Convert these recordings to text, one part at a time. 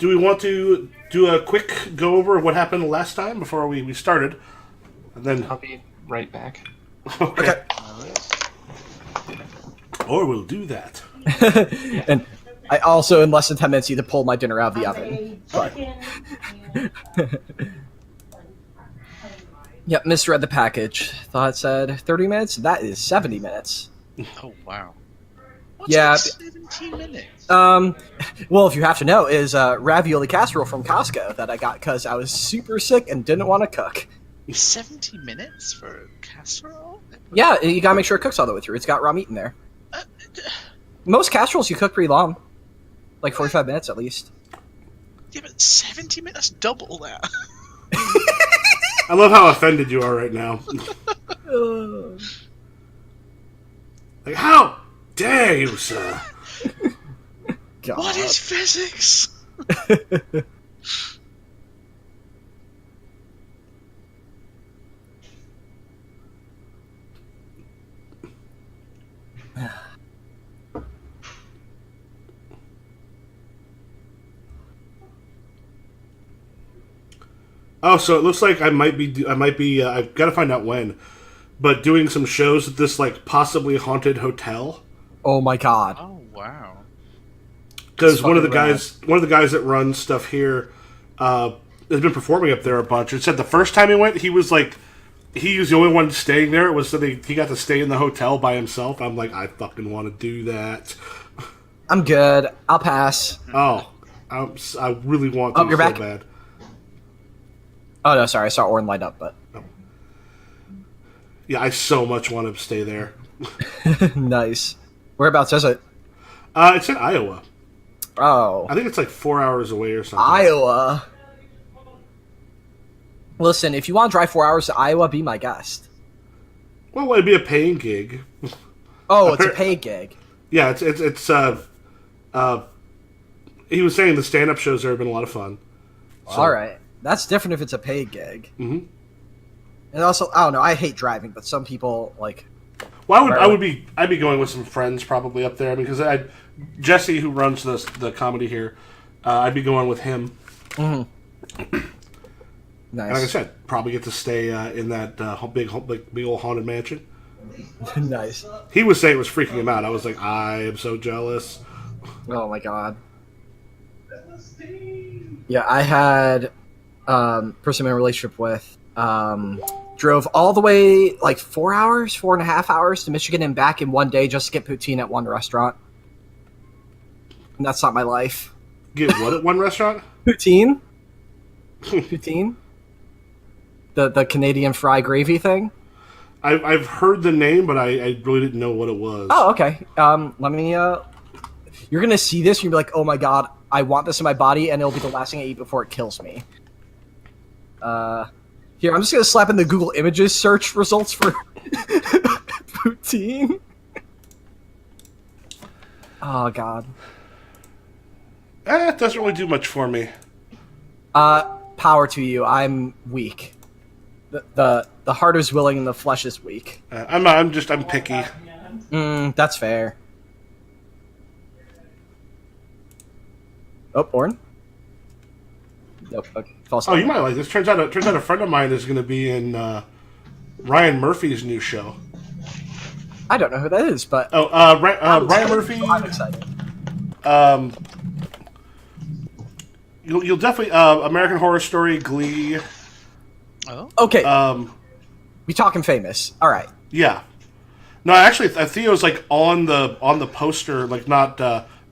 do we want to do a quick go over of what happened last time before we started? And then I'll be right back. Okay. Or we'll do that. And I also, in less than 10 minutes, need to pull my dinner out of the oven. But... Yep, misread the package. Thought it said 30 minutes. That is 70 minutes. Oh, wow. What's Yeah. 17 minutes? Well, if you have to know, is ravioli casserole from Costco that I got because I was super sick and didn't want to cook. 70 minutes for a casserole? Yeah, you gotta make sure it cooks all the way through. It's got raw meat in there. Most casseroles you cook pretty long. Like 45 minutes at least. Yeah, but 70 minutes? That's double that. I love how offended you are right now. Like, how dare you, sir? God. What is physics? Oh, so it looks like I might be. I've got to find out when, but doing some shows at this like possibly haunted hotel. Oh my god. Oh, wow. Because one of the guys that runs stuff here, has been performing up there a bunch. It said the first time he went, he was the only one staying there. It was so he got to stay in the hotel by himself. I'm like, I fucking want to do that. I'm good. I'll pass. Oh, I really want to you're so back? bad. Oh no, sorry. I saw Orin light up, but... Yeah, I so much want to stay there. Nice. Whereabouts is it? It's in Iowa. Oh. I think it's like 4 hours away or something. Iowa. Listen, if you want to drive 4 hours to Iowa, be my guest. Well, it'd be a paying gig. Oh, it's a paid gig. Yeah, it's he was saying the stand-up shows there have been a lot of fun. So. All right. That's different if it's a paid gig. Mm-hmm. And also, I don't know, I hate driving, but some people, like... Well, I'd be going with some friends probably up there. I mean, because Jesse, who runs the comedy here, I'd be going with him. Mm-hmm. Nice. And like I said, probably get to stay in that big old haunted mansion. Nice. He was saying it was freaking him out. I was like, I am so jealous. Oh my god. Yeah, I had person I'm in a relationship with drove all the way like 4.5 hours to Michigan and back in one day just to get poutine at one restaurant. And that's not my life. Get what at one restaurant? Poutine? Poutine? The Canadian fry gravy thing? I've heard the name, but I really didn't know what it was. Oh, okay. Let me, you're gonna see this and you'll be like, oh my god, I want this in my body, and it'll be the last thing I eat before it kills me. Here, I'm just gonna slap in the Google Images search results for poutine. Oh god. It doesn't really do much for me. Power to you. I'm weak. The heart is willing and the flesh is weak. I'm picky. That's fair. Oh, Orin? Nope. Okay. False. Oh, you might like this. Turns out a friend of mine is going to be in Ryan Murphy's new show. I don't know who that is, but Ryan Murphy. I'm excited. You'll definitely American Horror Story, Glee. Oh. Okay. We talking famous. All right. Yeah. No, actually, Theo's like on the poster. Like not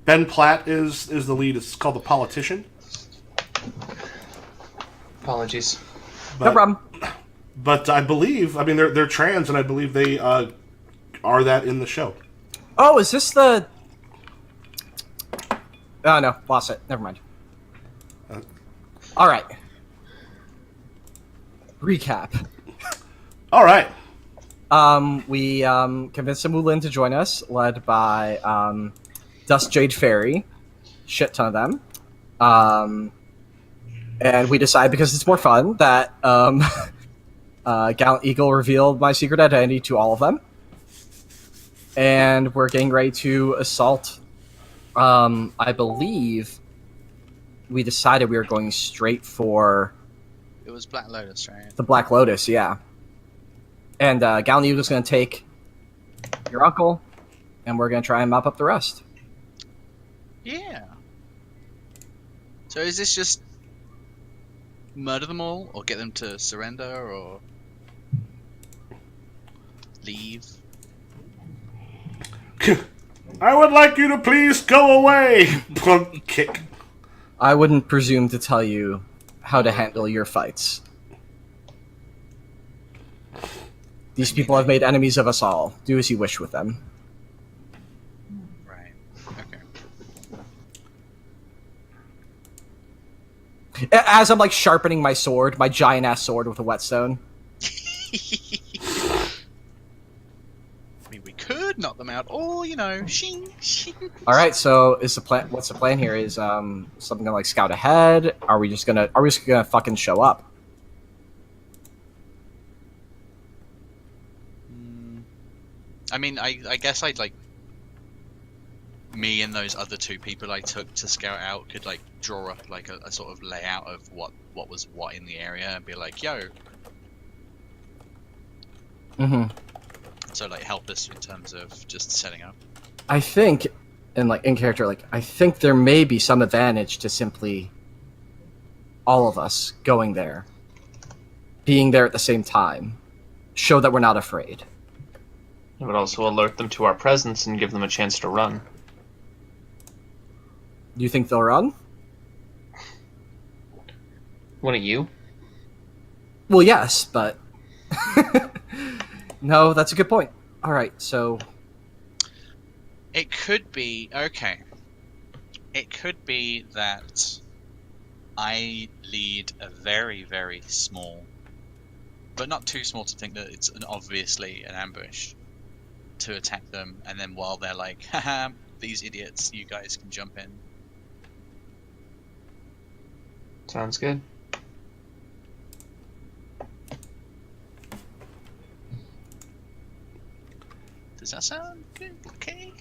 Ben Platt is the lead. It's called The Politician. Apologies. No problem. But I believe, I mean, they're trans, and I believe they are that in the show. Oh, is this the... Oh, no. Lost it. Never mind. All right. Recap. All right. We convinced some Wulin to join us, led by Dust Jade Fairy. Shit ton of them. And we decided, because it's more fun, that Gallant Eagle revealed my secret identity to all of them. And we're getting ready to assault, I believe, we decided we were going straight for It was Black Lotus, right? the Black Lotus, yeah. And Gallion Eagle's going to take your uncle, and we're going to try and mop up the rest. Yeah. So is this just murder them all, or get them to surrender, or leave? I would like you to please go away. Plunk, kick. I wouldn't presume to tell you how to handle your fights. These people have made enemies of us all. Do as you wish with them. Right. Okay. As I'm like sharpening my sword, my giant ass sword with a whetstone. I mean, we could knock them out, or shing, shing. All right, so is the plan? What's the plan here? Is something gonna like scout ahead? Are we just gonna fucking show up? I mean, I guess I'd like me and those other two people I took to scout out could like draw up like a sort of layout of what was what in the area and be like, yo. Mm-hmm. So like help us in terms of just setting up. I think, in character, I think there may be some advantage to simply all of us going there, being there at the same time, show that we're not afraid. It would also alert them to our presence and give them a chance to run. Do you think they'll run? Wouldn't you? Well, yes, but no, that's a good point. All right, so It could be okay. It could be that I lead a very, very small, but not too small to think that it's obviously an ambush, to attack them, and then while they're like, haha, these idiots, you guys can jump in. Sounds good. Does that sound good? Okay.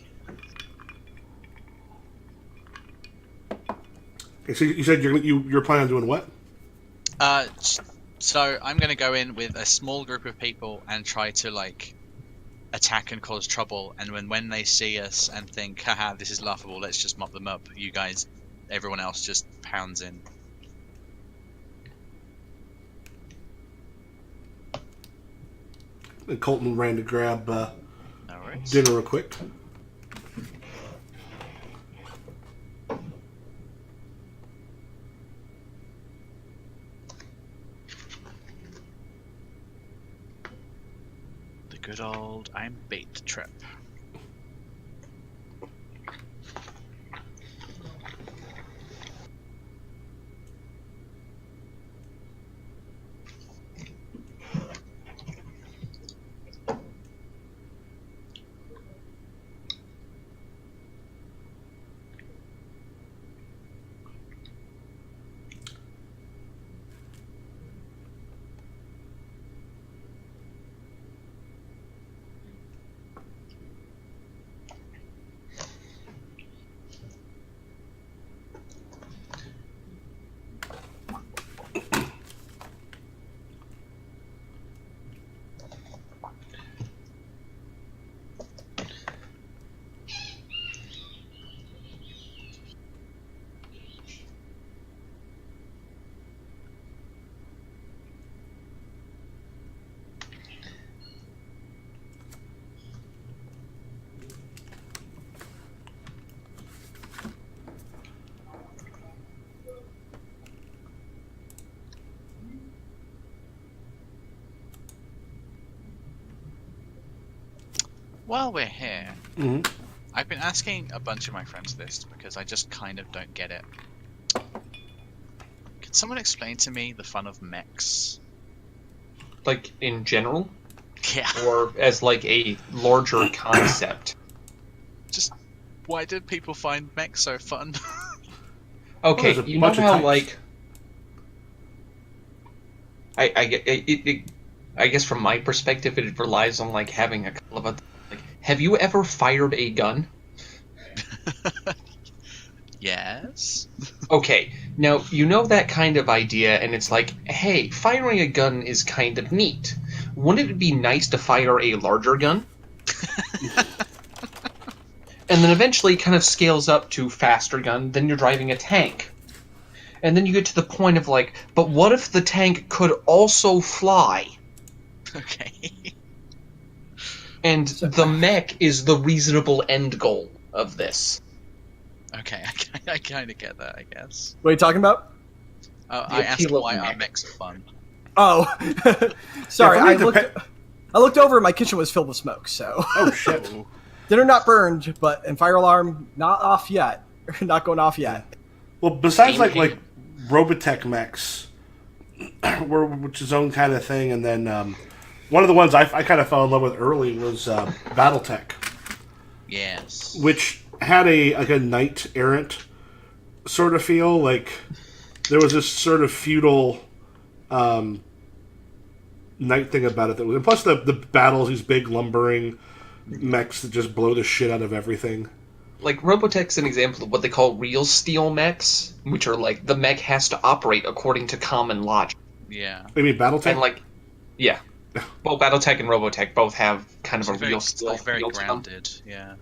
Okay, so you said you're planning on doing what? So I'm gonna go in with a small group of people and try to like attack and cause trouble, and when they see us and think, haha, this is laughable, let's just mop them up, you guys, everyone else just pounds in. And Colton ran to grab No worries. dinner real quick. The good old I'm bait trip. While we're here, Mm-hmm. I've been asking a bunch of my friends this because I just kind of don't get it. Could someone explain to me the fun of mechs? Like, in general? Yeah. Or as, like, a larger concept? Just why did people find mechs so fun? Okay, there's a you know bunch of how, types. like... I guess from my perspective, it relies on, like, having a couple of... Like, have you ever fired a gun? Yes. Okay, Now, you know that kind of idea, and it's like, hey, firing a gun is kind of neat. Wouldn't it be nice to fire a larger gun? And then eventually it kind of scales up to faster gun, then you're driving a tank. And then you get to the point of like, but what if the tank could also fly? Okay. And the mech is the reasonable end goal of this. Okay, I kind of get that, I guess. What are you talking about? I asked appeal of why mech. our mechs are fun. Oh, sorry. Yeah, for me, I looked over and my kitchen was filled with smoke. So Oh shit! dinner not burned, and fire alarm not off yet. Not going off yet. Well, besides like Robotech mechs, which is its own kind of thing, and then one of the ones I kind of fell in love with early was BattleTech, Yes. which had a knight errant sort of feel. Like there was this sort of feudal knight thing about it. That was, and plus the battles, these big lumbering mechs that just blow the shit out of everything. Like, Robotech's an example of what they call real steel mechs, which are like, the mech has to operate according to common logic. Yeah. You mean BattleTech? And like, yeah. Well, BattleTech and Robotech both have kind of a real It's steel. like very feel to them. grounded, yeah.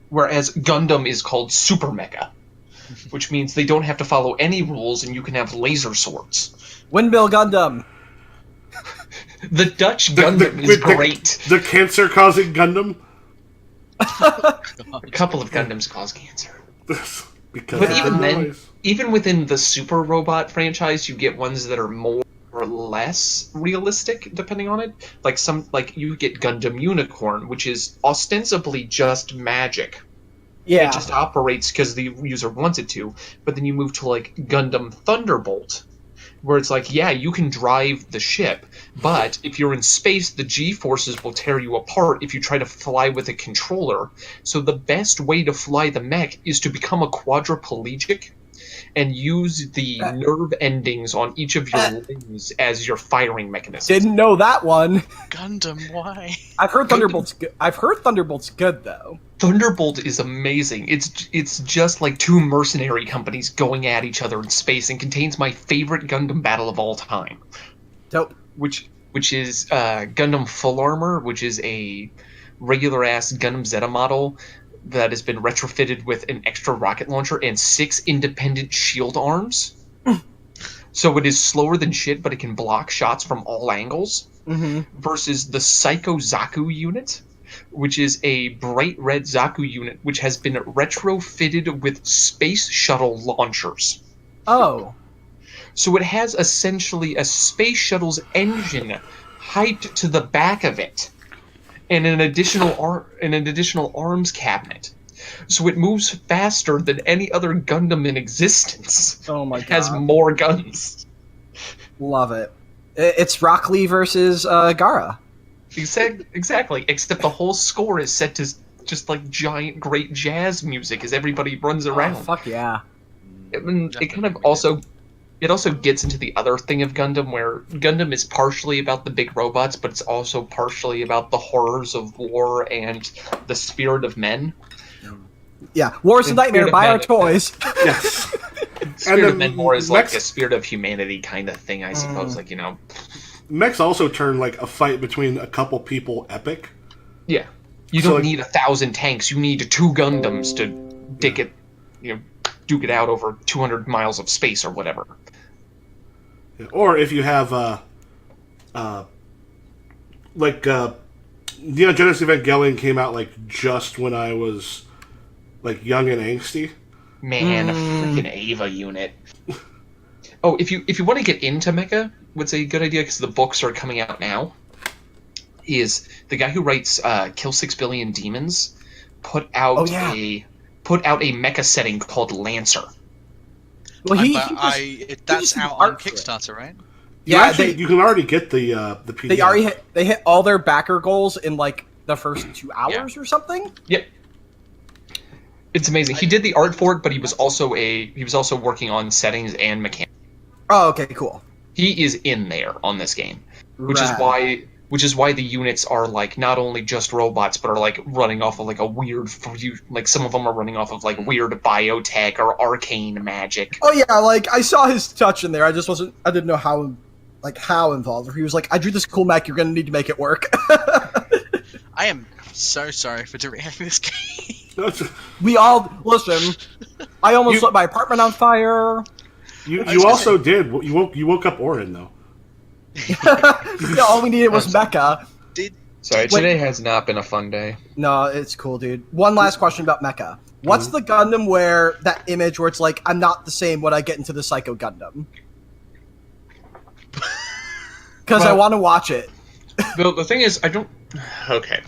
Whereas Gundam is called Super Mecha, which means they don't have to follow any rules and you can have laser swords. Windmill Gundam. The Dutch Gundam is great. The cancer-causing Gundam. A couple of Gundams cause cancer. Because But of even the then, noise. even within the Super Robot franchise, you get ones that are more or less realistic, depending on it. Like you get Gundam Unicorn, which is ostensibly just magic. Yeah. It just operates because the user wants it to. But then you move to like Gundam Thunderbolt, where it's like, yeah, you can drive the ship, but if you're in space, the G-forces will tear you apart if you try to fly with a controller. So the best way to fly the mech is to become a quadriplegic and use the nerve endings on each of your limbs as your firing mechanism. Didn't know that one. Gundam, why? I've heard Thunderbolt's good. I've heard Thunderbolt's good though. Thunderbolt is amazing. It's just like two mercenary companies going at each other in space, and contains my favorite Gundam battle of all time, Dope. which is Gundam Full Armor, which is a regular ass Gundam Zeta model that has been retrofitted with an extra rocket launcher and 6 independent shield arms. So it is slower than shit, but it can block shots from all angles. Mm-hmm. Versus the Psycho Zaku unit, which is a bright red Zaku unit, which has been retrofitted with space shuttle launchers. Oh. So it has essentially a space shuttle's engine hyped to the back of it, and an additional arms cabinet. So it moves faster than any other Gundam in existence. Oh my god. Has more guns. Love it. It's Rock Lee versus Gara. Exactly. Except the whole score is set to just like giant, great jazz music as everybody runs around. Oh, fuck yeah. It kind of also gets into the other thing of Gundam, where Gundam is partially about the big robots, but it's also partially about the horrors of war and the spirit of men. Yeah. War's a nightmare. Buy our toys. Yes. Spirit And of men more is like mechs- a spirit of humanity kind of thing, I suppose. Like, Mechs also turn like a fight between a couple people epic. yeah. You So, don't like- need 1,000 tanks. You need 2 Gundams to duke it out over 200 miles of space or whatever. Yeah. Or if you have Neon Genesis Evangelion came out like just when I was like young and angsty. Man, a freaking Ava unit. Oh, if you want to get into mecha, what's a good idea, because the books are coming out now, is the guy who writes Kill 6 Billion Demons put out a mecha setting called Lancer. Well, That's did out some on art for it. Kickstarter, right? Yeah, You can already get the PDF. They already hit all their backer goals in like the first 2 hours or something. Yep. It's amazing. He did the art for it, but he was also working on settings and mechanics. Oh, okay, cool. He is in there on this game, which is Rad. why which is why the units are like not only just robots, but are like running off of like a weird, like some of them are running off of like weird biotech or arcane magic. Oh yeah, like I saw his touch in there. I didn't know how involved. He was like, I drew this cool mech. You're gonna need to make it work. I am so sorry for directing this game. We all listen. I almost lit my apartment on fire. You also did. You woke up Orin though. No, all we needed was Mecha. Sorry, today has not been a fun day. No, it's cool, dude. One last question about Mecha. What's the Gundam where that image where it's like, I'm not the same when I get into the Psycho Gundam? Because I want to watch it. The thing is, I don't... Okay.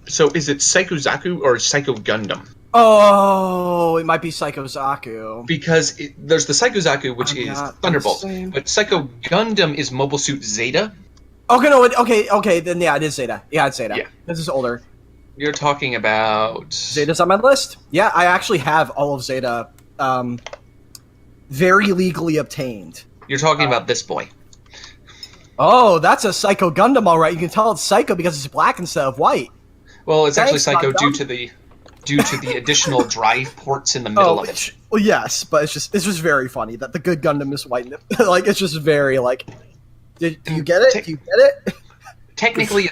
So is it Psycho Zaku or Psycho Gundam? Oh, it might be Psycho Zaku. Because there's the Psycho Zaku, which is Thunderbolt. But Psycho Gundam is Mobile Suit Zeta. Okay, no, okay, then yeah, it is Zeta. Yeah, it's Zeta. Yeah. This is older. You're talking about... Zeta's on my list? Yeah, I actually have all of Zeta very legally obtained. You're talking about this boy. Oh, that's a Psycho Gundam, all right. You can tell it's Psycho because it's black instead of white. Well, it's actually Psycho due to the additional drive ports in the middle of it. Well, yes, but it's just very funny that the good Gundam is white. Like, it's just very like... Do you get it? Do you get it? Technically,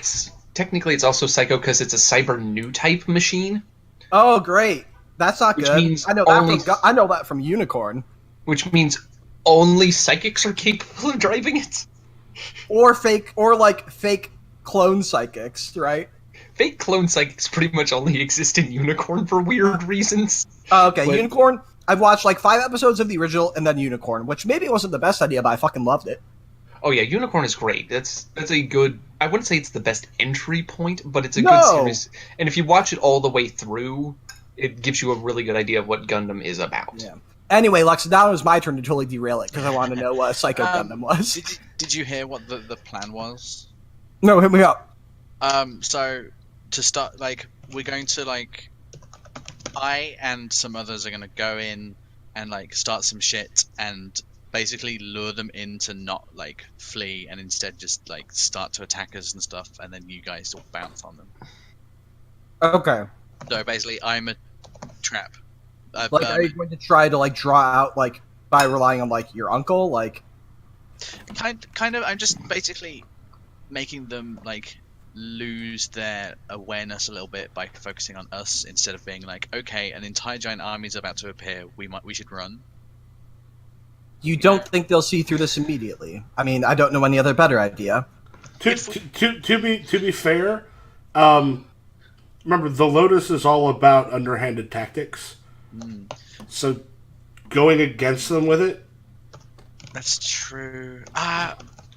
it's also Psycho because it's a Cyber New type machine. Oh, great! That's not which good. Means I know that from Unicorn. Which means only psychics are capable of driving it, or fake clone psychics, right? Fake clone psychics pretty much only exist in Unicorn for weird reasons. Okay, but... Unicorn. I've watched like 5 episodes of the original and then Unicorn, which maybe wasn't the best idea, but I fucking loved it. Oh yeah, Unicorn is great. That's a good... I wouldn't say it's the best entry point, but it's a good series. And if you watch it all the way through, it gives you a really good idea of what Gundam is about. Yeah. Anyway, Lux, now it was my turn to totally derail it, because I want to know what Psycho Gundam was. Did you hear what the plan was? No, hit me up. So, to start, like, we're going to, like... I and some others are going to go in and, like, start some shit and... basically lure them in to not like flee and instead just like start to attack us and stuff, and then you guys will bounce on them. Okay. So basically, I'm a trap. Are you going to try to like draw out like by relying on like your uncle, like? Kind of. I'm just basically making them like lose their awareness a little bit by focusing on us instead of being like, okay, an entire giant army is about to appear. We should run. You don't think they'll see through this immediately? I mean, I don't know any other better idea. To be fair, remember the Lotus is all about underhanded tactics. So going against them with it. That's true.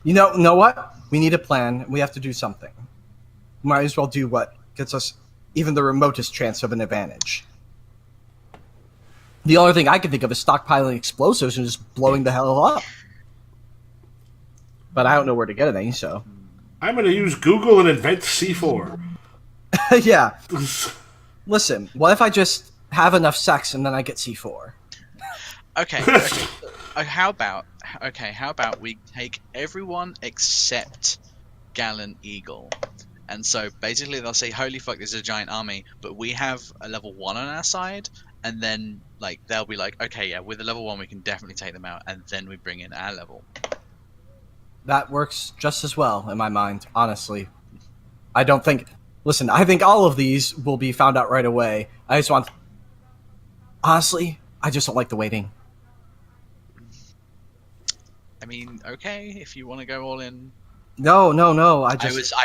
You know what? We need a plan. We have to do something. Might as well do what gets us even the remotest chance of an advantage. The only thing I can think of is stockpiling explosives and just blowing the hell up. But I don't know where to get any, so... I'm going to use Google and invent C4. Yeah. Listen, what if I just have enough sex and then I get C4? Okay. How about we take everyone except Gallant Eagle? And so basically they'll say, holy fuck, this is a giant army, but we have a level 1 on our side, and then like they'll be like, okay, yeah, with a level 1 we can definitely take them out, and then we bring in our level. That works just as well in my mind, honestly. I think all of these will be found out right away. Honestly, I just don't like the waiting. I mean, okay, if you want to go all in. No. I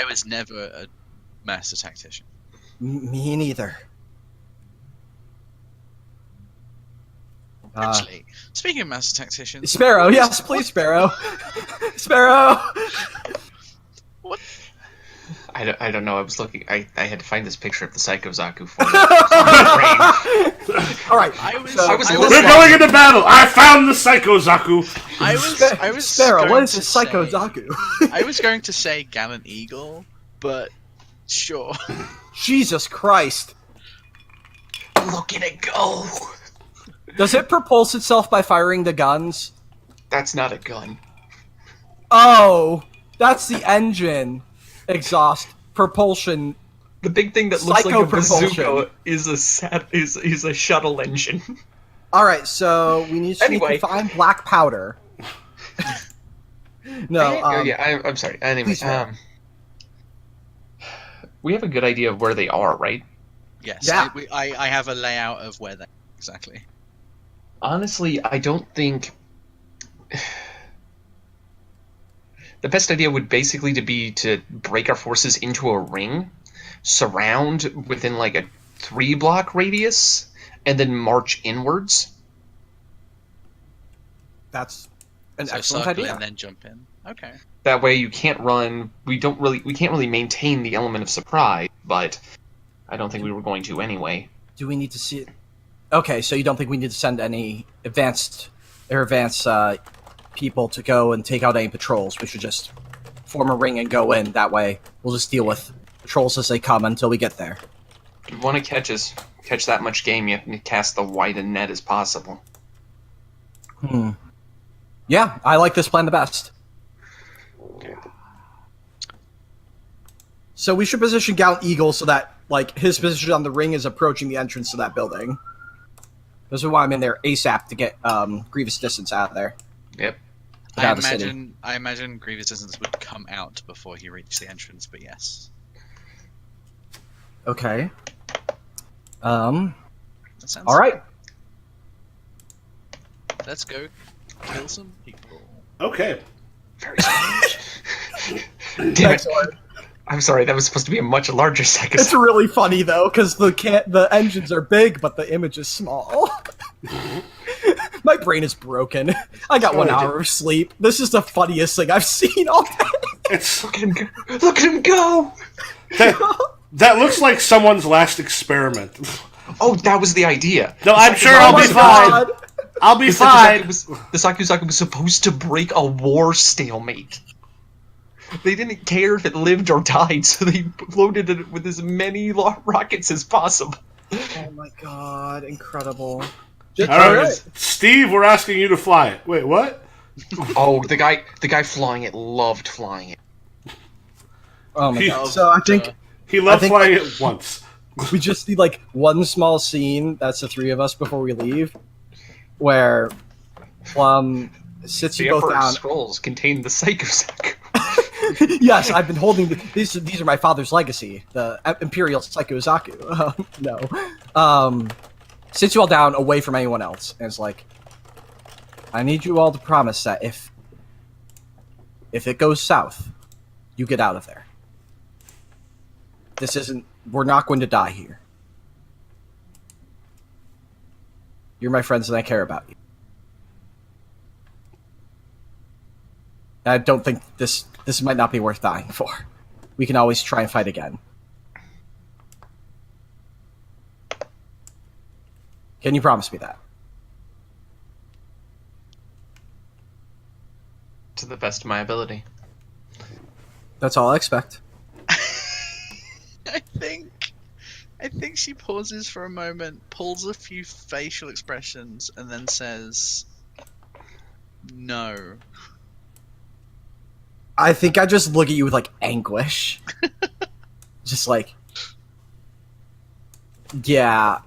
was never a master tactician. Me neither. Actually, speaking of master tacticians... Sparrow, yes, please, Sparrow. Sparrow! What? I don't know, I was looking... I had to find this picture of the Psycho Zaku for Alright, we're going into battle! I found the Psycho Zaku! I was Sparrow, what is this Psycho Zaku? I was going to say Gallant Eagle, but sure. Jesus Christ. Look at it go! Does it propulse itself by firing the guns? That's not a gun. Oh, that's the engine. exhaust, propulsion. The big thing that looks like a Psycho-propulsion. bazooka is a shuttle engine. All right, so we need to Anyway. find black powder. No, I'm sorry. Anyway, please, man. we have a good idea of where they are, right? Yes, Yeah. I have a layout of where they exactly. Honestly, I don't think the best idea would basically be to break our forces into a ring, surround within like a 3-block radius, and then march inwards. that's an So excellent circle idea. and then jump in. Okay. That way, you can't run. We can't really maintain the element of surprise, but I don't think we were going to anyway. Do we need to see it? Okay, so you don't think we need to send any advanced people to go and take out any patrols? We should just form a ring and go in. That way, we'll just deal with patrols as they come until we get there. If you want to catch that much game, you have to cast the wide a net as possible. Yeah, I like this plan the best. So we should position Gallant Eagle so that, like, his position on the ring is approaching the entrance to that building. This is why I'm in there ASAP to get Grievous Distance out of there. Yep. Get out of the city. I imagine Grievous Distance would come out before he reached the entrance, but yes. Okay. That sounds All right. Let's go kill some people. Okay. Very strange. Damn it. I'm sorry, that was supposed to be a much larger second. It's really funny though, because the engines are big, but the image is small. My brain is broken. I got 1 hour of sleep. This is the funniest thing I've seen all day. It's Look at him go! Look at him go! that looks like someone's last experiment. Oh, that was the idea. No, I'm sure I'll be fine. I'll be fine. The Sakuzaki was supposed to break a war stalemate. They didn't care if it lived or died, so they loaded it with as many rockets as possible. Oh my god, incredible. All right, Steve, we're asking you to fly it. Wait, what? Oh, the guy flying it loved flying it. Oh my He- god. So I think He loved think- flying it once. we just need like one small scene, that's the three of us before we leave, where Plum sits The you both Emperor's down. scrolls contain the Psychosaku. Yes, I've been holding these are my father's legacy, the Imperial Psychozaku. No. Sits you all down away from anyone else, and it's like, I need you all to promise that if it goes south, you get out of there. We're not going to die here. You're my friends and I care about you. I don't think this might not be worth dying for. We can always try and fight again. Can you promise me that? To the best of my ability. That's all I expect. I think she pauses for a moment, pulls a few facial expressions, and then says, "No." I think I just look at you with like anguish. Just like, yeah.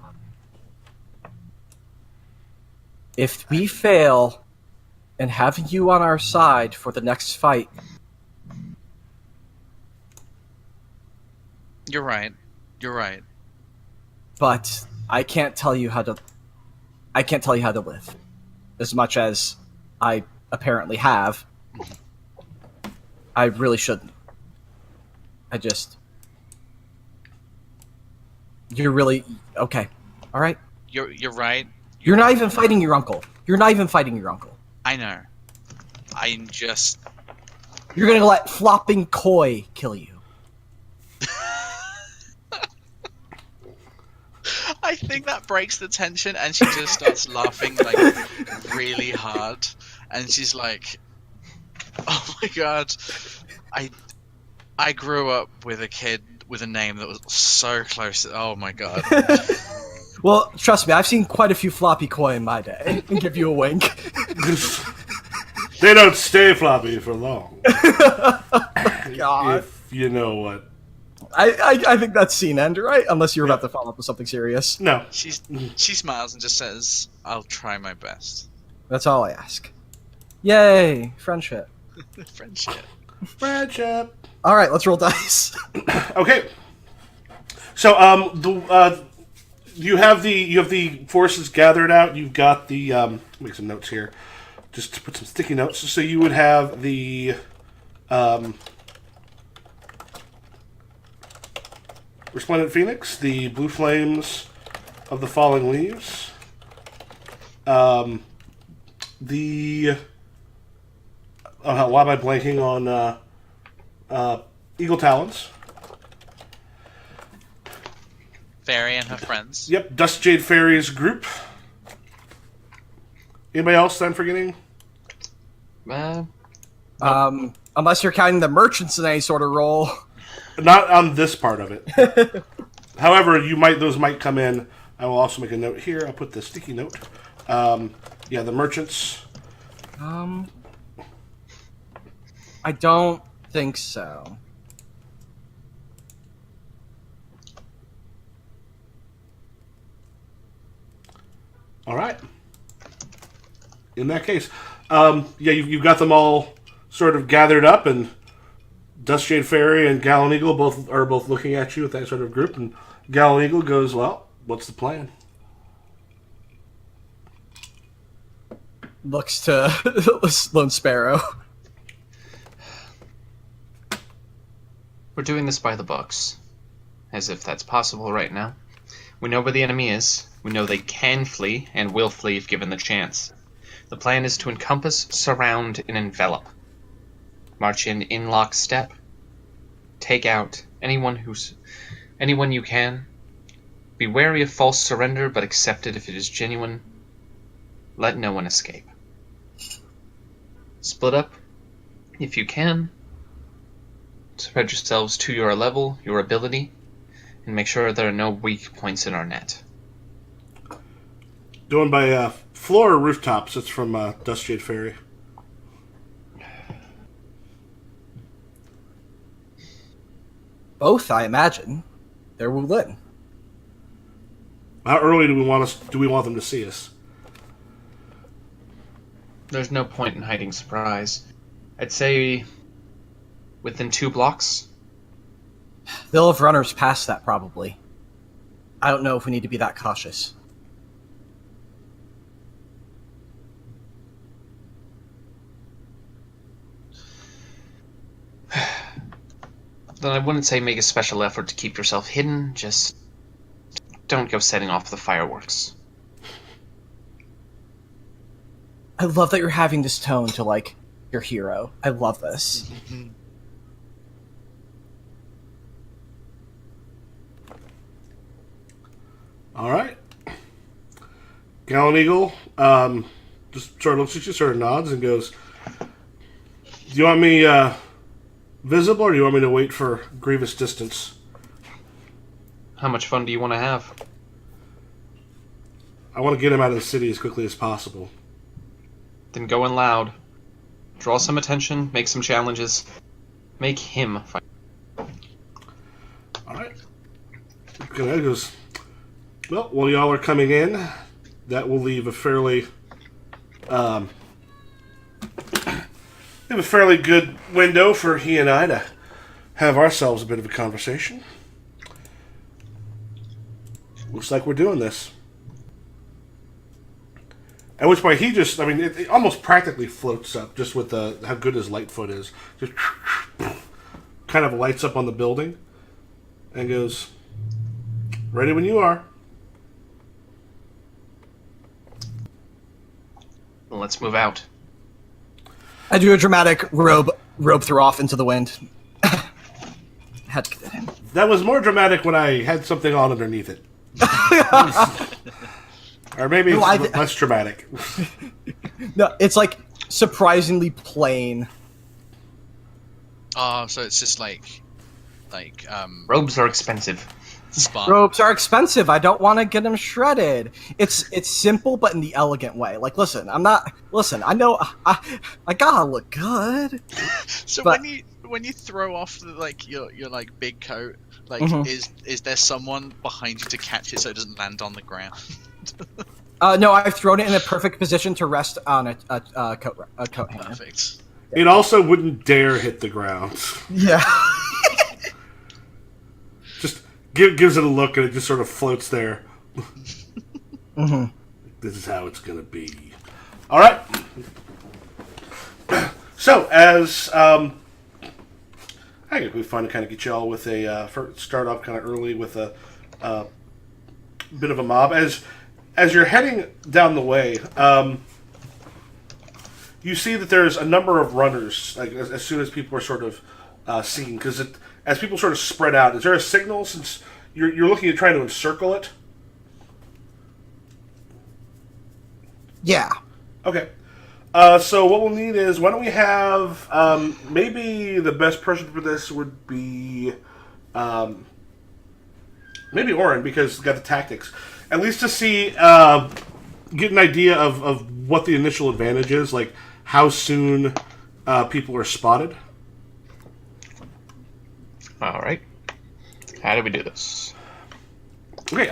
If we fail in having you on our side for the next fight, You're right. but I can't tell you how to live. As much as I apparently have. I really shouldn't. You're really okay. All right. You're right. You're not even fighting your uncle. I know. I'm just. You're gonna let flopping koi kill you. I think that breaks the tension, and she just starts laughing like really hard, and she's like, "Oh my god, I grew up with a kid with a name that was so close. Oh my god." Well, trust me, I've seen quite a few floppy koi in my day. And give you a wink. They don't stay floppy for long. God. If you know what. I think that's scene end, right? Unless you're about to follow up with something serious. No. She smiles and just says, "I'll try my best." That's all I ask. Yay, friendship. Friendship. Friendship. All right, let's roll dice. Okay. So you have the forces gathered out. You've got the make some notes here, just to put some sticky notes. So you would have the Resplendent Phoenix, the Blue Flames of the Falling Leaves, the why am I blanking on Eagle Talons? Fairy and her friends. Yep, Dust Jade Fairies group. Anybody else that I'm forgetting? Unless you're counting the merchants in any sort of role. Not on this part of it. However, those might come in. I will also make a note here. I'll put the sticky note. Yeah, the merchants. I don't think so. All right. In that case, yeah, you've got them all sort of gathered up, and Dust Jade Fairy and Gallant Eagle are both looking at you with that sort of group, and Gallant Eagle goes, "Well, what's the plan?" Looks to Lone Sparrow. We're doing this by the books, as if that's possible right now. We know where the enemy is. We know they can flee and will flee if given the chance. The plan is to encompass, surround, and envelop. March in lockstep. Take out anyone you can. Be wary of false surrender, but accept it if it is genuine. Let no one escape. Split up if you can. Spread yourselves to your level, your ability, and make sure there are no weak points in our net. Going by floor or rooftops? It's from Dust Jade Fairy. Both, I imagine. They're Wulin. How early do we want them to see us? There's no point in hiding surprise. I'd say within 2 blocks. They'll have runners past that, probably. I don't know if we need to be that cautious. Then I wouldn't say make a special effort to keep yourself hidden, just don't go setting off the fireworks. I love that you're having this tone to, like, your hero. I love this. All right. Gallant Eagle just sort of looks at you, sort of nods, and goes, "Do you want me visible, or do you want me to wait for grievous distance?" How much fun do you want to have? I want to get him out of the city as quickly as possible. Then go in loud. Draw some attention, make some challenges. Make him fight. All right. Gallant goes, "Well, while y'all are coming in, that will leave a fairly good window for he and I to have ourselves a bit of a conversation. Looks like we're doing this." At which point he just, it almost practically floats up just with how good his light foot is. Just kind of lights up on the building and goes, "Ready when you are." Well, let's move out. I do a dramatic robe throw off into the wind. Had to get it in. That was more dramatic when I had something on underneath it. Or maybe No, less dramatic. No, it's like surprisingly plain. Oh, so it's just like Robes are expensive. spot. Robes are expensive. I don't want to get them shredded. It's simple, but in the elegant way. Like, listen, I know I gotta look good. So but- when you throw off like your like big coat, like Mhm. is there someone behind you to catch it so it doesn't land on the ground? No, I've thrown it in a perfect position to rest on a coat hanger. Perfect. It also wouldn't dare hit the ground. Yeah. Just gives it a look, and it just sort of floats there. Mm-hmm. This is how it's going to be. All right. So, as I think we fun to kind of get you all with start off kind of early with a bit of a mob. As you're heading down the way, you see that there's a number of runners. Like as soon as people are sort of seen, because as people sort of spread out, is there a signal since you're looking at trying to encircle it? Yeah. Okay. So what we'll need is, why don't we have, maybe the best person for this would be, maybe Oren, because he's got the tactics. At least to see, get an idea of what the initial advantage is, like how soon people are spotted. All right. How do we do this? Okay,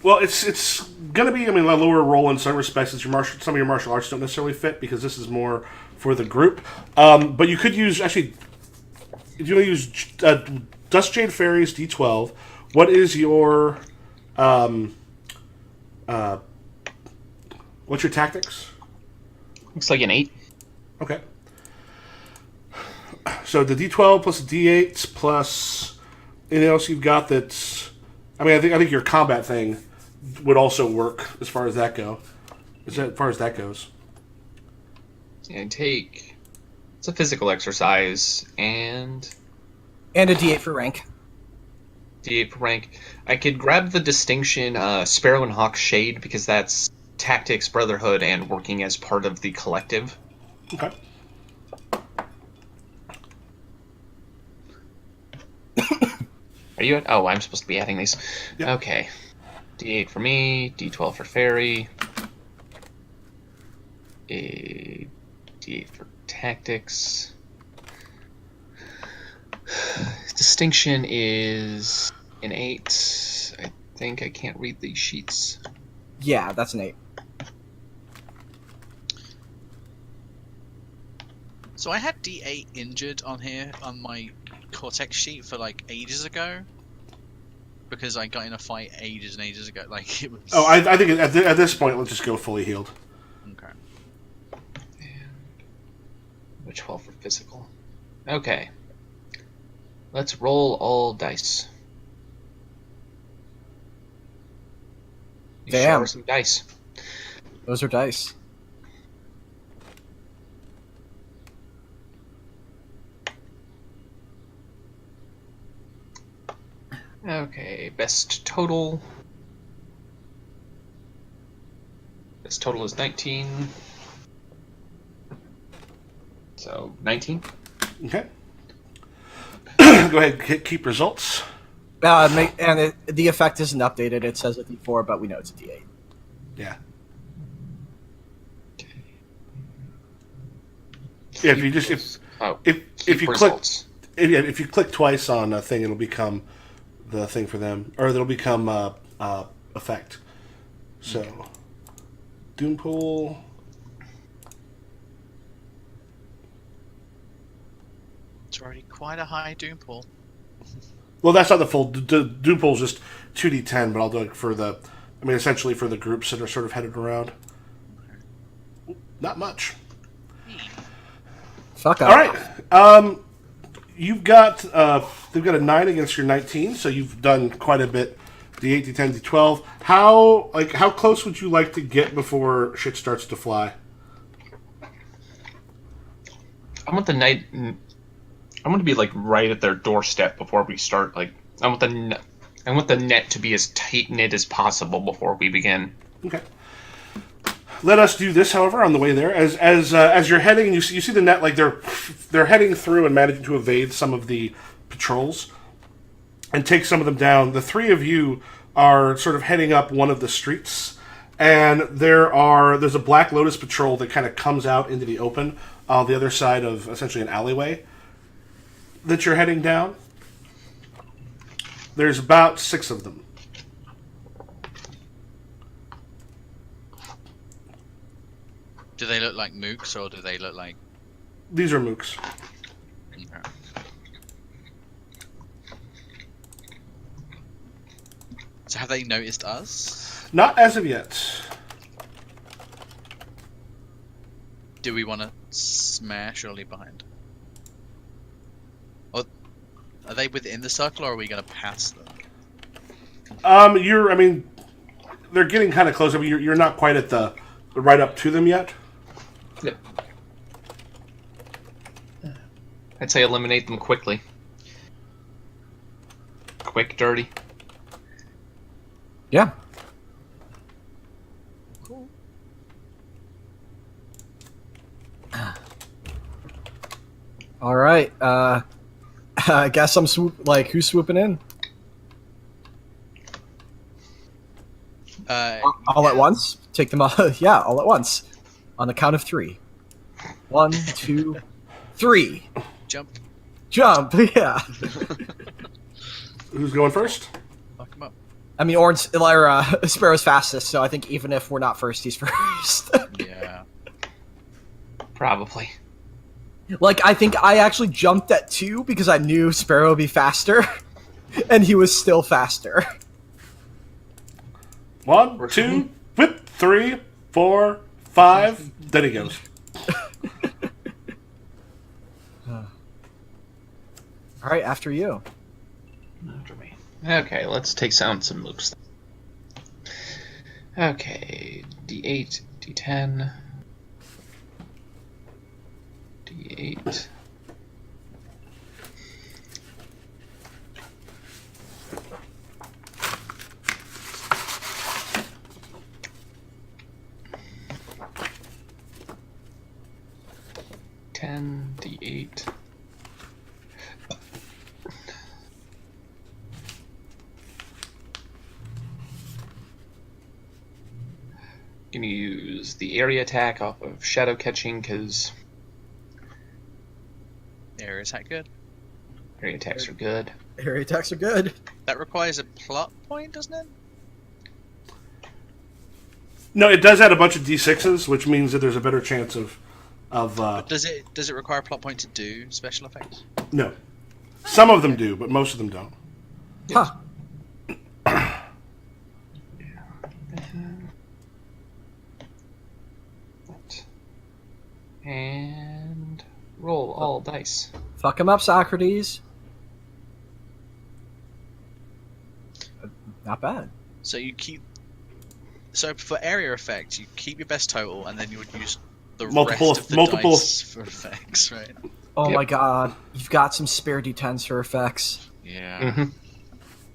well, it's going to be, a lower roll in some respects, since some of your martial arts don't necessarily fit, because this is more for the group. But you could use, actually, if you want to use Dust Jade Fairies D12, what is your, what's your tactics? Looks like an 8. Okay. So the D12 plus the D8 plus anything else you've got that's, I think your combat thing would also work as far as that goes. And it's a physical exercise, and And a D8 for rank. D8 for rank. I could grab the distinction Sparrow and Hawk Shade, because that's tactics, brotherhood, and working as part of the collective. Okay. Are you at? Oh, I'm supposed to be adding these. Yep. Okay. D8 for me, D12 for Fairy, a D8 for tactics. Distinction is an 8. I think I can't read these sheets. Yeah, that's an 8. So I had D8 injured on here on my Cortex sheet for like ages ago, because I got in a fight ages and ages ago. Like it was. Oh, I think at this point, let's just go fully healed. Okay. Which 12 for physical. Okay. Let's roll all dice. Damn. Show her some dice. Those are dice. Okay, best total. Best total is 19. So, 19. Okay. Go ahead, keep results. And the effect isn't updated. It says a D4, but we know it's a D8. Yeah. Yeah, if you just if you results. click if you click twice on a thing, it'll become the thing for them, or it'll become effect. So, Doompool. It's already quite a high doom pool. Well, that's not the full. Doompool's just 2d10, but I'll do it for the. Essentially for the groups that are sort of headed around. Not much. Fuck up. All right. You've got they've got a 9 against your 19, so you've done quite a bit. D8, D10, D12. How close would you like to get before shit starts to fly? I want to be like right at their doorstep before we start. Like I want the net to be as tight knit as possible before we begin. Okay. Let us do this, however, on the way there. As you're heading, you see the net, like they're heading through and managing to evade some of the patrols and take some of them down. The three of you are sort of heading up one of the streets, and there's a Black Lotus patrol that kind of comes out into the open on the other side of essentially an alleyway. that you're heading down. There's about 6 of them. Do they look like mooks or do they look like... These are mooks. Okay. So have they noticed us? Not as of yet. Do we want to smash or leave behind? Or are they within the circle or are we going to pass them? They're getting kind of close. I mean, you're not quite at the right up to them yet. Yep. I'd say eliminate them quickly. Quick, dirty. Yeah. Cool. All right. I guess I'm who's swooping in? All at once? Take them all. Yeah, all at once. On the count of 3. 1, 2, 3. Jump. Jump. Yeah. Who's going first? Fuck him up. I mean, Sparrow's fastest, so I think even if we're not first, he's first. Yeah. Probably. Like, I think I actually jumped at 2 because I knew Sparrow would be faster, and he was still faster. 1, 2, whip, 3, 4, 5. Then he goes. All right, after you. After me. Okay, let's take some loops. Okay, D8, D10, D8. D8. Gonna use the area attack off of shadow catching because Area attack good. area attacks are good. Area attacks are good. That requires a plot point, doesn't it? No, it does add a bunch of D6s, which means that there's a better chance of Does it require a plot point to do special effects? no. Some of them do, but most of them don't. Huh. And roll all dice. Fuck him up, Socrates. Not bad. So you keep. So for area effect, you keep your best total, and then you would use the Multiple- rest of the multiple- dice for effects, right? Oh Yep. my god. You've got some spare D10s for effects. Yeah. Mm-hmm.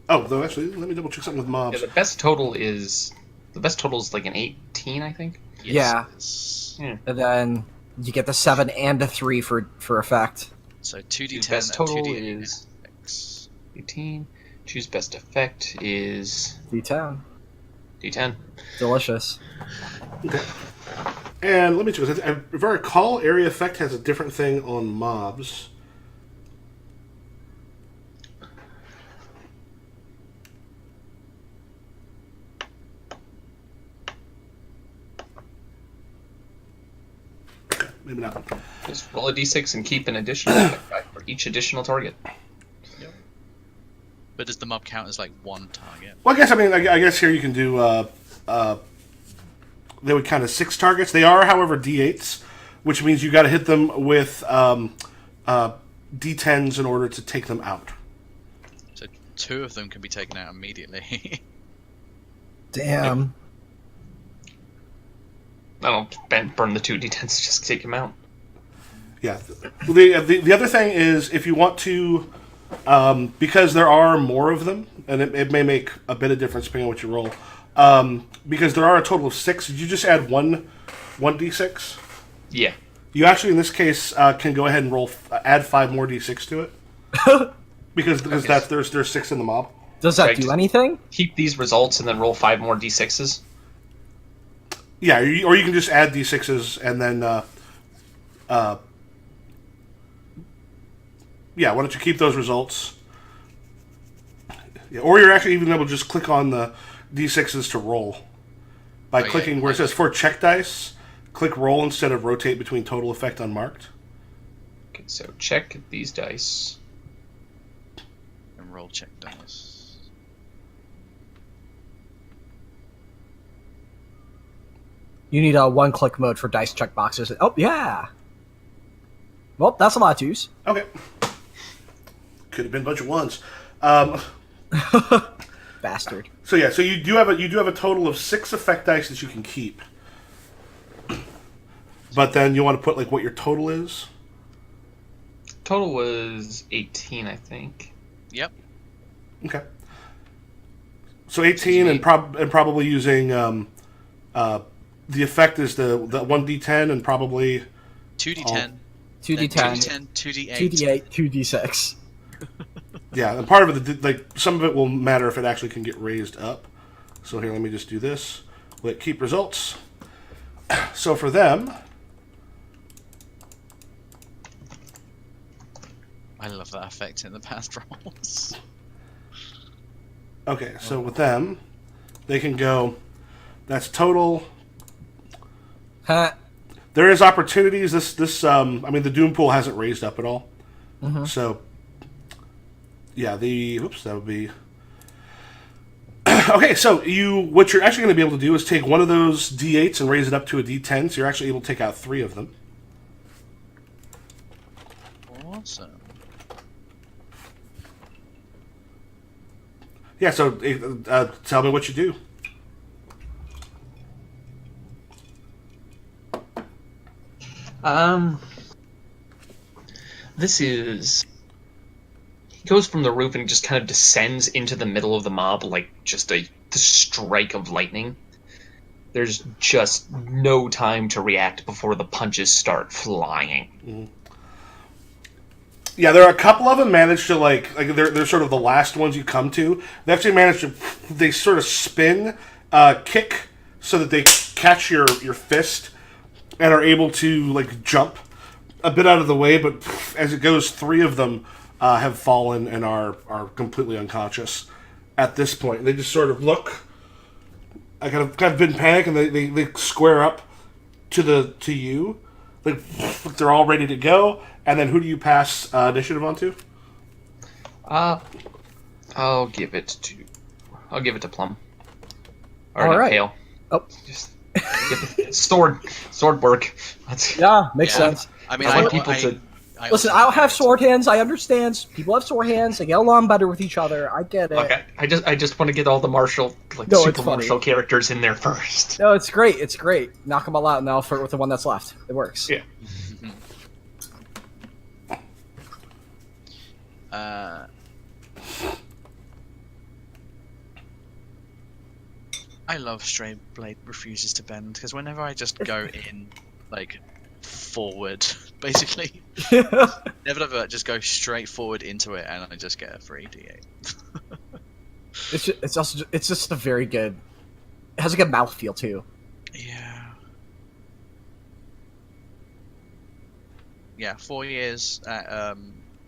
Oh, though actually, let me double check something with mobs. Yeah, the best total is like an 18, I think. Yeah. Yes. Yeah. And then you get the 7 and a 3 for effect. So 2d10 Best and total 2d8 is effects. 18. Choose best effect is D10. D10. Delicious. And let me check. If I recall, area effect has a different thing on mobs. Maybe not. Just roll a d6 and keep an additional effect for each additional target. But does the mob count as like one target? Well, I guess here you can do. They would count as 6 targets. They are, however, D8s, which means you got to hit them with D10s in order to take them out. So 2 of them can be taken out immediately. Damn. I don't burn the 2 d10s, just take them out. Yeah. The other thing is, if you want to, because there are more of them, and it may make a bit of difference depending on what you roll. Because there are a total of 6. Did you just add one d6? Yeah. You actually, in this case, can go ahead and add 5 more d6 to it. because there's 6 in the mob. Does that Right. do anything? Keep these results and then roll 5 more d6s. Yeah, or you can just add d6s and then Yeah, why don't you keep those results? Yeah, or you're actually even able to just click on the d6s to roll. By clicking where it says for check dice, click roll instead of rotate between total effect unmarked. Okay, so check these dice. And roll check dice. You need a one-click mode for dice check boxes. Oh, yeah. Well, that's a lot to use. Okay. Could have been a bunch of ones. Bastard. So yeah, so you do have a total of 6 effect dice that you can keep. But then you want to put like what your total is. Total was 18, I think. Yep. Okay. So 18 and probably using the effect is the 1d10 and probably 2d10. 2d10. 2d8. 2d8, 2d6. Yeah, and part of it, like some of it will matter if it actually can get raised up. So here, let me just do this. Let keep results. So for them, I love that effect in the past rolls. okay, so with them, they can go. That's total. Huh. There is opportunities. I mean, the Doom pool hasn't raised up at all. Mm-hmm. So, yeah, that would be. Okay, so what you're actually going to be able to do is take one of those D8s and raise it up to a D10, so you're actually able to take out 3 of them. Awesome. Yeah, so tell me what you do. This is... He goes from the roof and just kind of descends into the middle of the mob like just the strike of lightning. There's just no time to react before the punches start flying. Mm-hmm. Yeah, there are a couple of them managed to like they're sort of the last ones you come to. They actually manage to they sort of spin, kick so that they catch your fist and are able to like jump a bit out of the way. But as it goes, 3 of them have fallen and are completely unconscious at this point. They just sort of look. I kind of been panic, and they square up to you. They're all ready to go. And then who do you pass initiative on to? I'll give it to Plum. Or all not right. Pale. Oh, Just sword work. makes sense. I mean, I want people to. Listen, I don't have sword hands. I understand. People have sword hands. They get along better with each other. I get it. Okay, I just want to get all the martial, No, super martial characters in there first. No, it's great. It's great. Knock them all out, and I'll flirt with the one that's left. It works. Yeah. I love Stray Blade Refuses to Bend, because whenever I just go in, like, forward, basically, never just go straight forward into it, and I just get a free D8. It's just a very good. It has a good mouthfeel too. Yeah, 4 years at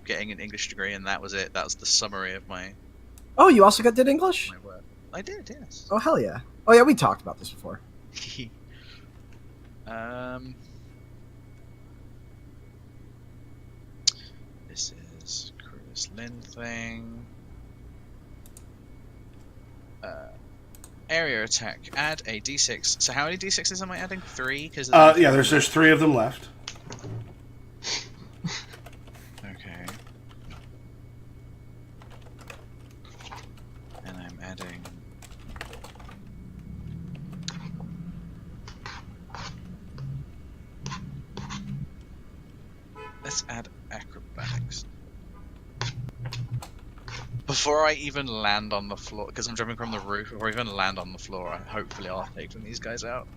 getting an English degree, and that was it. That was the summary of my Oh, you also did English? work. I did, yes. Oh hell yeah! Oh yeah, we talked about this before. This is Chris Lynn thing. Area attack. Add a d6. So how many d6s am I adding? 3? Because Yeah, there's 3 of them left. Okay. And I'm adding. Let's add acrobatics. Before I even land on the floor, because I'm jumping from the roof, before I even land on the floor, hopefully I'll take these guys out.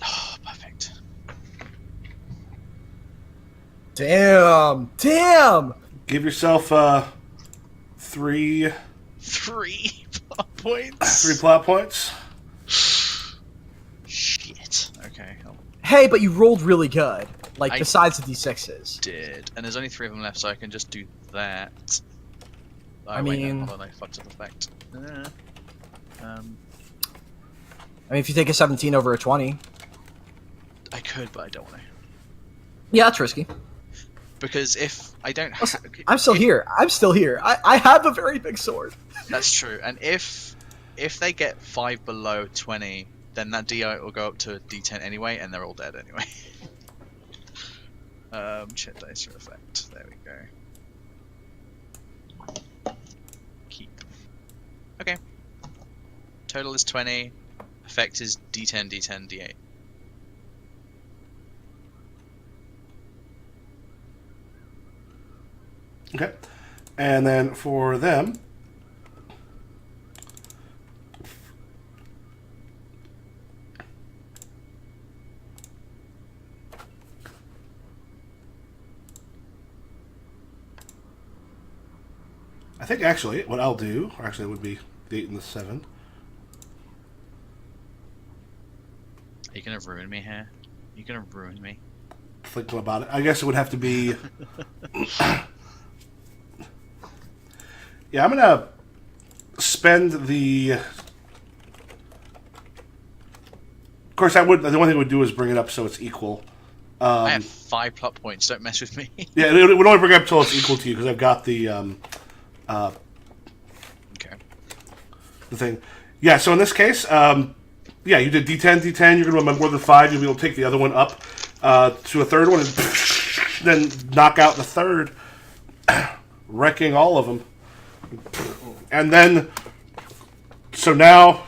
Oh, perfect. Damn! Give yourself 3. 3 plot points. 3 plot points. Shit. Okay. Hey, but you rolled really good. Like, I besides the d6s. Did. And there's only 3 of them left, so I can just do that. Oh, I wait, mean- no, hold on, I fucked up effect. I mean, if you take a 17 over a 20. I could, but I don't want to. Yeah, that's risky. Because if I don't have... I'm still here. I'm still here. I have a very big sword. That's true. And if they get 5 below 20, then that D8 will go up to a D10 anyway, and they're all dead anyway. Check dice for effect. There we go. Keep. Okay. Total is 20. Effect is D10, D10, D8. Okay. And then for them, I think actually what I'll do, or actually it would be the 8 and the 7. Are you gonna ruin me here? Are you gonna ruin me? Thinking about it, I guess it would have to be. Yeah, I'm gonna spend the. Of course, I would. The only thing I would do is bring it up so it's equal. I have 5 plot points. Don't mess with me. Yeah, it would only bring it up until it's equal to you because I've got the. Okay. The thing. Yeah, so in this case, yeah, you did D10, D10. You're going to remember more than 5. You'll be able to take the other one up to a third one and then knock out the third, wrecking all of them. And then, so now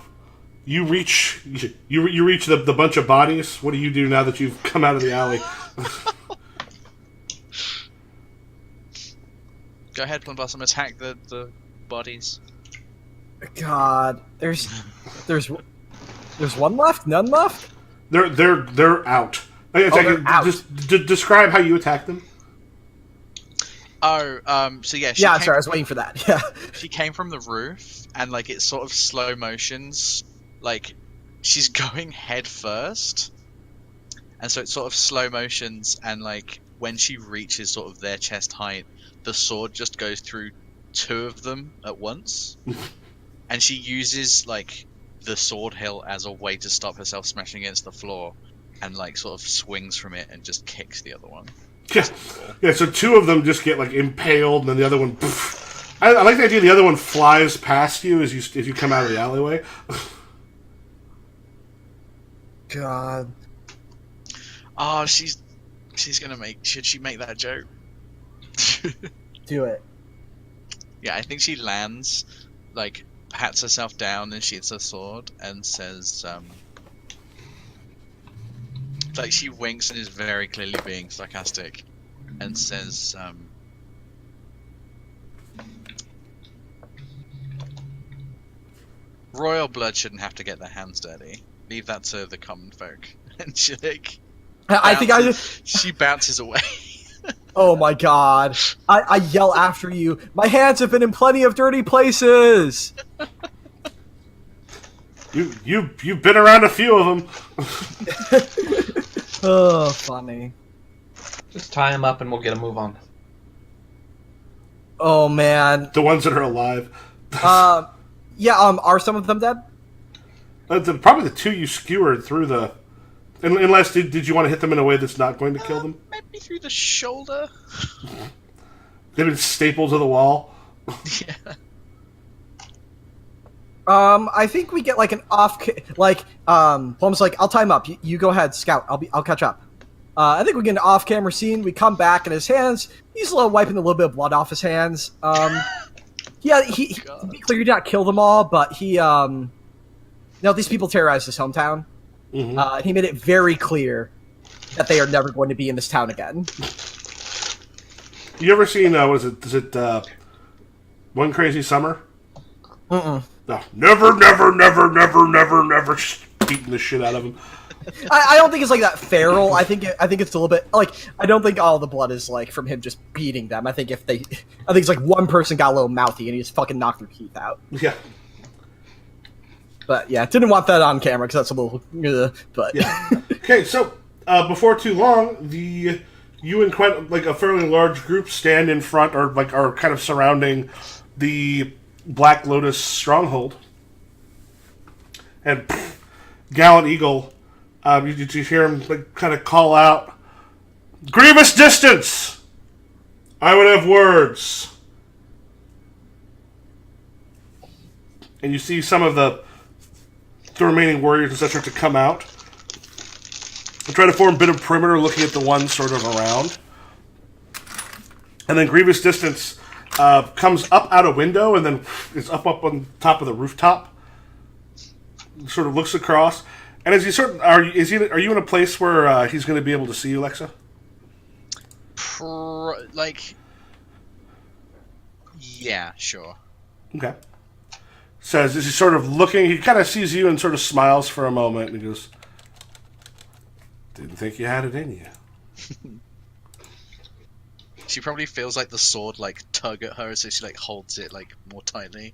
you reach you reach the bunch of bodies. What do you do now that you've come out of the alley? Go ahead, Plum Blossom. Attack the bodies. God, there's one left, none left. They're out. They're out. Just describe how you attack them. Oh, so yeah. Yeah, sorry, I was waiting for that. Yeah. She came from the roof, and like it's sort of slow motions. Like she's going head first, and so it's sort of slow motions. And like when she reaches sort of their chest height, the sword just goes through 2 of them at once, and she uses like the sword hilt as a way to stop herself smashing against the floor, and like sort of swings from it and just kicks the other one. Yeah, so 2 of them just get like impaled, and then the other one. Poof. I like the idea the other one flies past you as you come out of the alleyway. God. Oh, she's gonna make. Should she make that joke? Do it. Yeah, I think she lands, like pats herself down and sheaths her sword and says, like she winks and is very clearly being sarcastic, and says, royal blood shouldn't have to get their hands dirty. Leave that to the common folk. And she like, I think I. she bounces away. Oh my God! I yell after you. My hands have been in plenty of dirty places. You've been around a few of them. Oh, funny. Just tie him up and we'll get a move on. Oh man. The ones that are alive. Yeah. Are some of them dead? Probably the 2 you skewered through the. Unless did you want to hit them in a way that's not going to kill them? Maybe through the shoulder. They've been stapled to the wall. Yeah. I think we get like an Plum's like, I'll tie him up. You go ahead, scout. I'll catch up. I think we get an off-camera scene. We come back and his hands. He's wiping a little bit of blood off his hands. Yeah, he to be clear, he did not kill them all, but he no, these people terrorized his hometown. Mm-hmm. And he made it very clear that they are never going to be in this town again. You ever seen is it One Crazy Summer? Mm-mm. No, never, just beating the shit out of him. I don't think it's like that feral. I think it's a little bit like, I don't think all the blood is like from him just beating them. I think it's like one person got a little mouthy and he just fucking knocked their teeth out. Yeah. But yeah, didn't want that on camera because that's a little. But Yeah. Okay, so before too long, you and quite like a fairly large group stand in front, or like are kind of surrounding the Black Lotus stronghold, and Gallant Eagle, you hear him like kind of call out, "Grievous distance! I would have words." And you see some of the remaining warriors and such start to come out and try to form a bit of perimeter, looking at the ones sort of around. And then Grievous Distance comes up out a window and then is up on top of the rooftop. Sort of looks across, and as you sort of are you in a place where he's going to be able to see you, Lexa? Yeah, sure. Okay. Says as he's sort of looking, he kind of sees you and sort of smiles for a moment, and he goes, "Didn't think you had it in you." She probably feels like the sword like tug at her, so she like holds it like more tightly.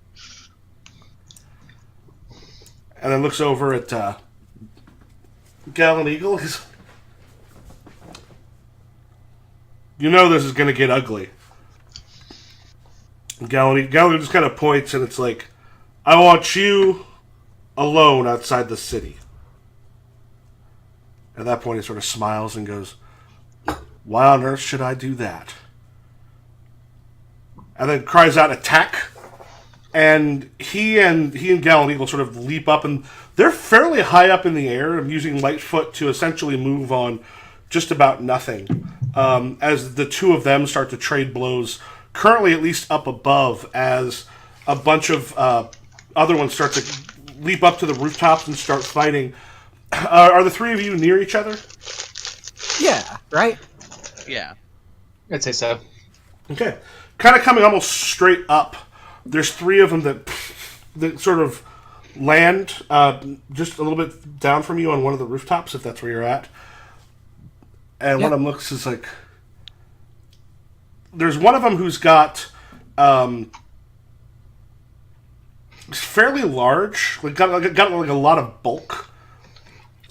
And then looks over at Gallant Eagle. You know this is going to get ugly. Gallant just kind of points, and it's like, "I want you alone outside the city." At that point, he sort of smiles and goes, "Why on earth should I do that?" And then cries out, "Attack!" And he and Gallant Eagle sort of leap up, and they're fairly high up in the air, using Lightfoot to essentially move on just about nothing. As the two of them start to trade blows, currently at least up above, as a bunch of other ones start to leap up to the rooftops and start fighting. Are the three of you near each other? yeah, right. Yeah. I'd say so. Okay. Kind of coming almost straight up. There's three of them that sort of land just a little bit down from you on one of the rooftops, if that's where you're at. And one of them looks is like... There's one of them who's got... fairly large, like got like a lot of bulk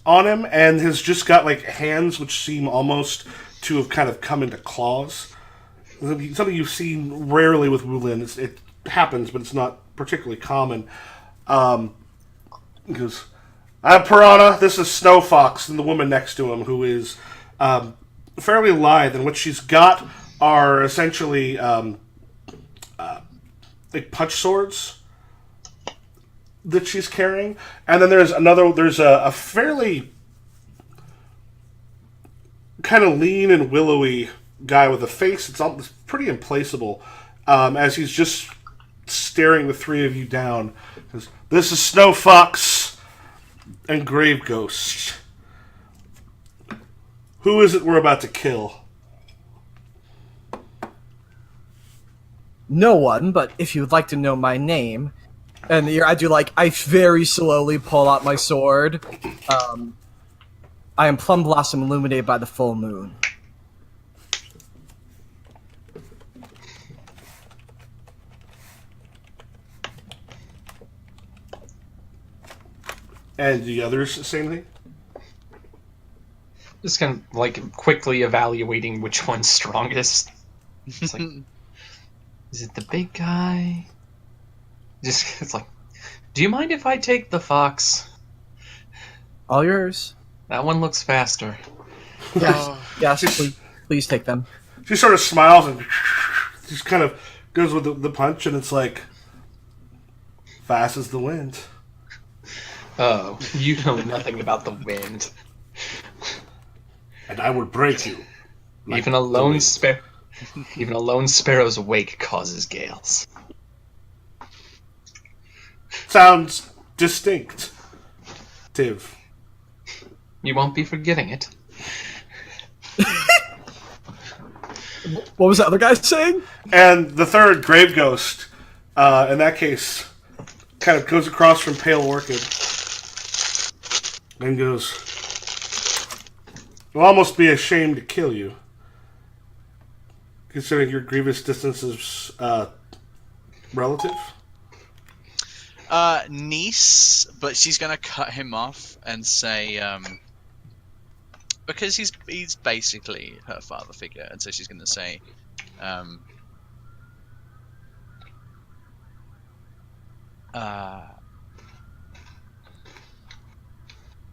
on him, and has just got like hands which seem almost to have kind of come into claws. Something you've seen rarely with Wulin. It happens, but it's not particularly common. He goes, "I'm Piranha, this is Snow Fox," and the woman next to him, who is fairly lithe, and what she's got are essentially like punch swords that she's carrying. And then there's a fairly kind of lean and willowy guy with a face that's pretty implacable, as he's just staring the three of you down. Because this is Snow Fox and Grave Ghost. Who is it we're about to kill? No one, but if you would like to know my name, and I very slowly pull out my sword. I am Plum Blossom illuminated by the full moon. And the others, same thing? Just kind of like quickly evaluating which one's strongest. It's like, is it the big guy? It's like, do you mind if I take the fox? All yours. That one looks faster. Yes, please take them. She sort of smiles and just kind of goes with the punch, and it's like, fast as the wind. Oh, you know nothing about the wind. And I would break you. Like Even a lone sparrow's wake causes gales. Sounds distinct. Tiv. You won't be forgetting it. What was the other guy saying? And the third, Grave Ghost, in that case, kind of goes across from Pale Orchid and goes, "I'll almost be ashamed to kill you, considering your grievous distance is relative." Niece, but she's gonna cut him off and say, because he's basically her father figure, and so she's gonna say,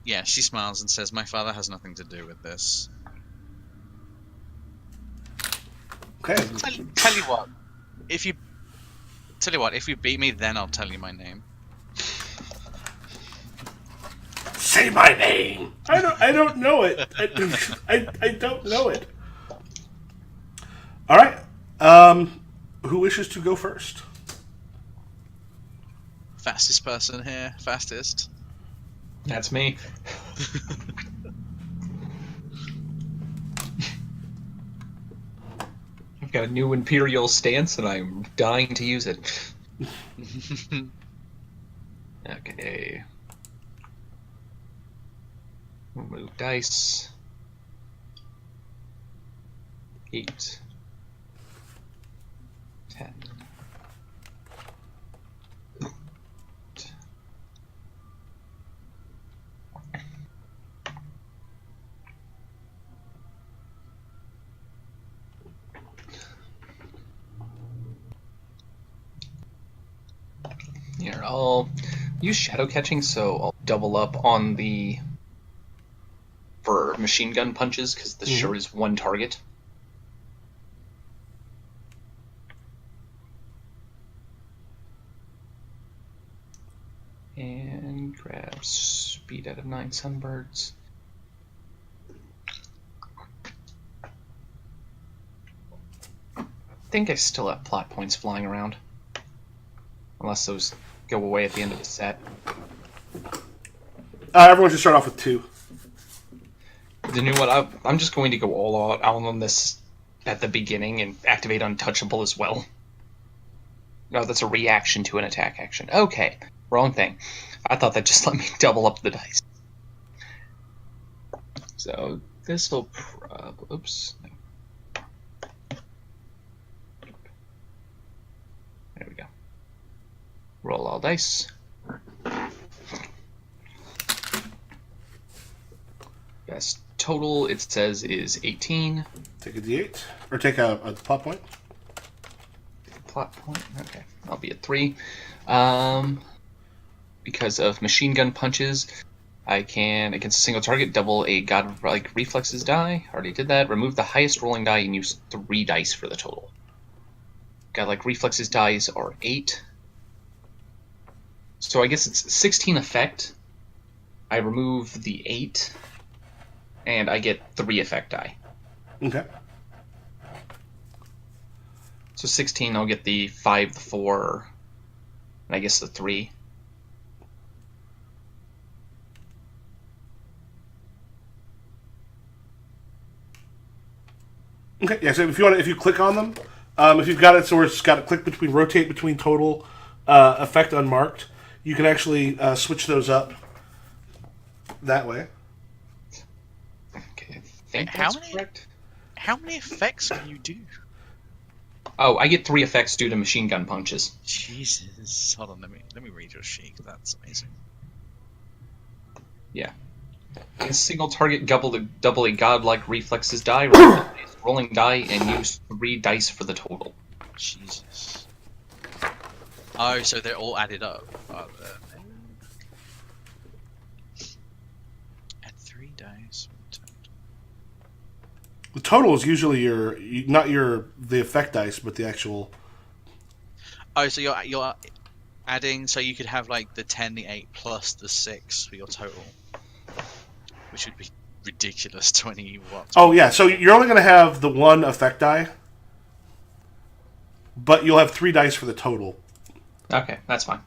yeah, she smiles and says, "My father has nothing to do with this." Okay. Tell you what, if you beat me, then I'll tell you my name. Say my name. I don't know it. I don't know it. All right. Who wishes to go first? Fastest person here, fastest. That's me. I've got a new Imperial stance, and I'm dying to use it. Okay. We'll move dice. 8. 10. Here, I'll use shadow catching, so I'll double up on the for machine gun punches because the sure is one target. And grab speed out of 9 sunbirds. I think I still have plot points flying around. Unless those go away at the end of the set. Everyone should start off with 2. You know what? I'm just going to go all out on this at the beginning and activate Untouchable as well. No, that's a reaction to an attack action. Okay, wrong thing. I thought that just let me double up the dice. So this will oops. There we go. Roll all dice. Yes, total it says is 18. Take a D8 or take a plot point. Plot point. Okay, I'll be at 3. Because of machine gun punches, I can against a single target double a godlike reflexes die. Already did that. Remove the highest rolling die and use 3 dice for the total. Godlike reflexes dies are 8. So I guess it's 16 effect. I remove the 8, and I get 3 effect die. Okay. So 16, I'll get the 5, the 4, and I guess the 3. Okay. Yeah. So if you click on them, if you've got it so where it's got to click between rotate between total, effect unmarked, you can actually switch those up that way. Okay, I think How that's many? correct. How many effects can you do? Oh, I get 3 effects due to machine gun punches. Jesus. Hold on, let me read your sheet. That's amazing. Yeah. A single target double a godlike reflexes die, rolling die, and use 3 dice for the total. Jesus. Oh, so they're all added up. Add 3 dice. The total is usually not the effect dice, but the actual. Oh, so you're adding, so you could have like the 10, the 8 plus the 6 for your total, which would be ridiculous. 20 what? Oh yeah, so you're only going to have the 1 effect die, but you'll have 3 dice for the total. Okay, that's fine.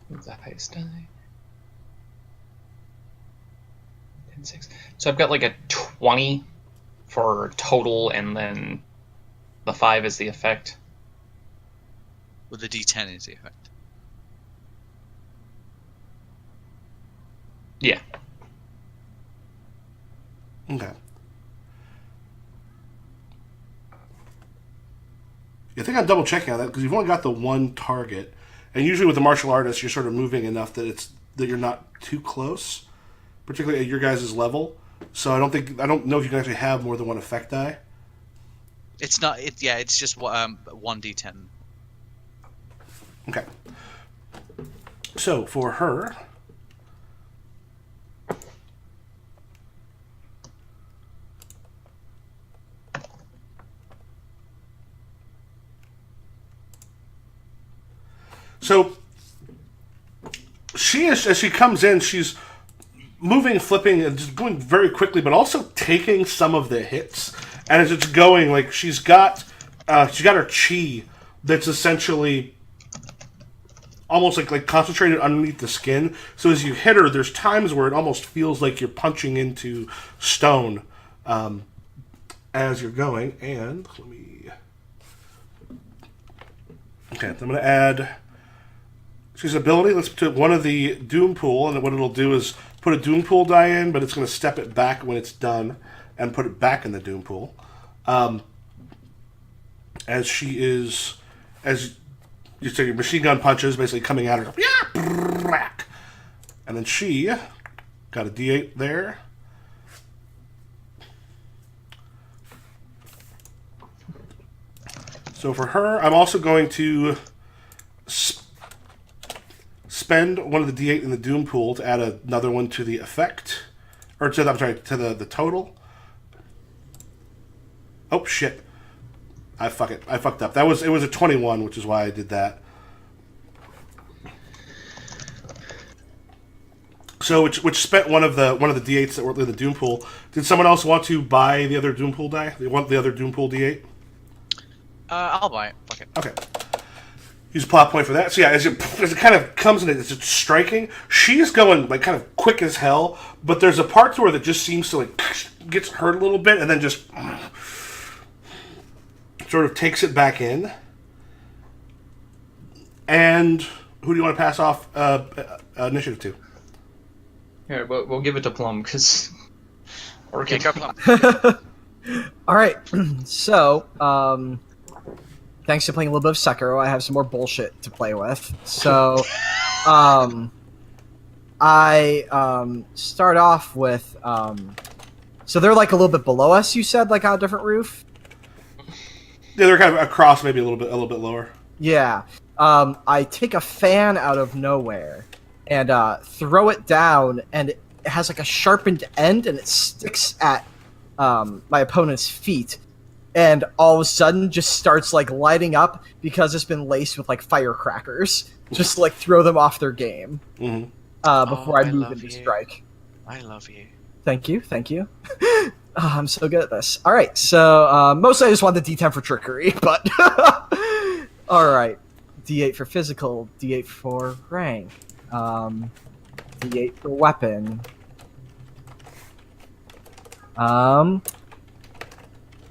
What's the highest die? 10, 6. So I've got like a 20 for total, and then the 5 is the effect. Well, the D10 is the effect. Yeah. Okay. I think I'm double checking on that because you've only got the one target, and usually with the martial artist, you're sort of moving enough that you're not too close, particularly at your guys' level. So I don't know if you can actually have more than one effect die. It's not. It's just 1d10. Okay. So for her, so she is, as she comes in, she's moving, flipping, and just going very quickly, but also taking some of the hits. And as it's going, like she's got her chi that's essentially almost like concentrated underneath the skin. So as you hit her, there's times where it almost feels like you're punching into stone as you're going. And let me. Okay, I'm going to add. She's ability. Let's put one of the Doom Pool, and what it'll do is put a Doom Pool die in, but it's going to step it back when it's done and put it back in the Doom Pool. As she is, as you say, your machine gun punches basically coming at her. And then she got a D8 there. So for her, I'm also going to spend one of the D8 in the Doom Pool to add another one to the effect, or to the total. Oh shit! I fucked up. It was a 21, which is why I did that. So which spent one of the D8s that were in the Doom Pool. Did someone else want to buy the other Doom Pool die? They want the other Doom Pool D8? I'll buy it. Fuck it. Okay. Use a plot point for that. So yeah, as it kind of comes in, as it's striking, she's going like kind of quick as hell, but there's a part to her that just seems to like gets hurt a little bit, and then just sort of takes it back in. And who do you want to pass off initiative to? Here, we'll give it to Plum because. Okay, go Plum. All right, so thanks to playing a little bit of Sekiro, I have some more bullshit to play with. So, I start off with so they're like a little bit below us. You said like on a different roof. Yeah, they're kind of across, maybe a little bit lower. Yeah, I take a fan out of nowhere and throw it down, and it has like a sharpened end, and it sticks at my opponent's feet. And all of a sudden just starts like lighting up because it's been laced with like firecrackers. Just like throw them off their game before I move into strike. I love you. Thank you. I'm so good at this. All right, so mostly I just want the D10 for trickery, but all right, D8 for physical, D8 for rank, D8 for weapon.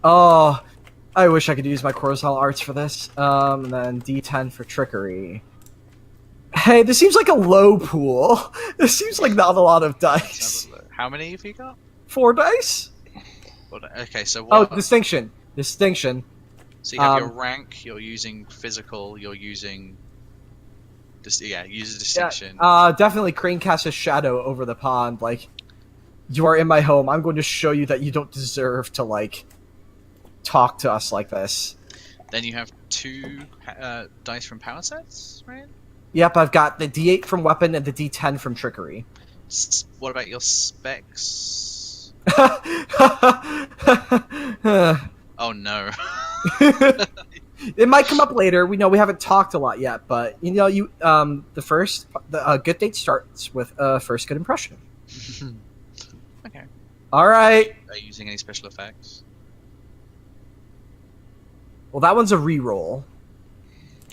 Oh, I wish I could use my Coruscant arts for this. And then D10 for trickery. Hey, this seems like a low pool. This seems like not a lot of dice. How many have you got? 4 dice? Okay, so Oh, what? distinction. So you have your rank, you're using physical, you're using... use a distinction. Yeah, definitely Crane casts a shadow over the pond. Like, you are in my home. I'm going to show you that you don't deserve to, like, talk to us like this. Then you have 2 dice from power sets, right? Yep, I've got the D8 from weapon and the D10 from trickery. What about your specs? Oh no. It might come up later. We haven't talked a lot yet, but the good date starts with first good impression. Okay. All right. Are you using any special effects? Well, that one's a reroll.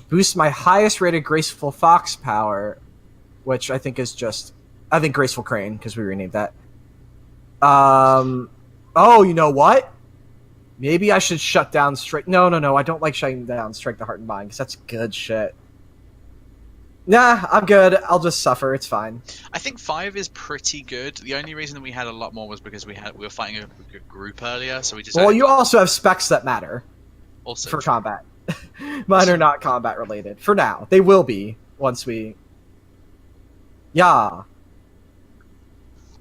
Boost my highest rated Graceful Fox power, which I think is Graceful Crane, because we renamed that. Oh, you know what? Maybe I should shut down Strike. No, I don't like shutting down Strike the Heart and Mind, because that's good shit. Nah, I'm good. I'll just suffer. It's fine. I think 5 is pretty good. The only reason that we had a lot more was because we were fighting a group earlier, so we just. Well, you also have specs that matter also for combat. Mine are not combat related for now. They will be once we. Yeah.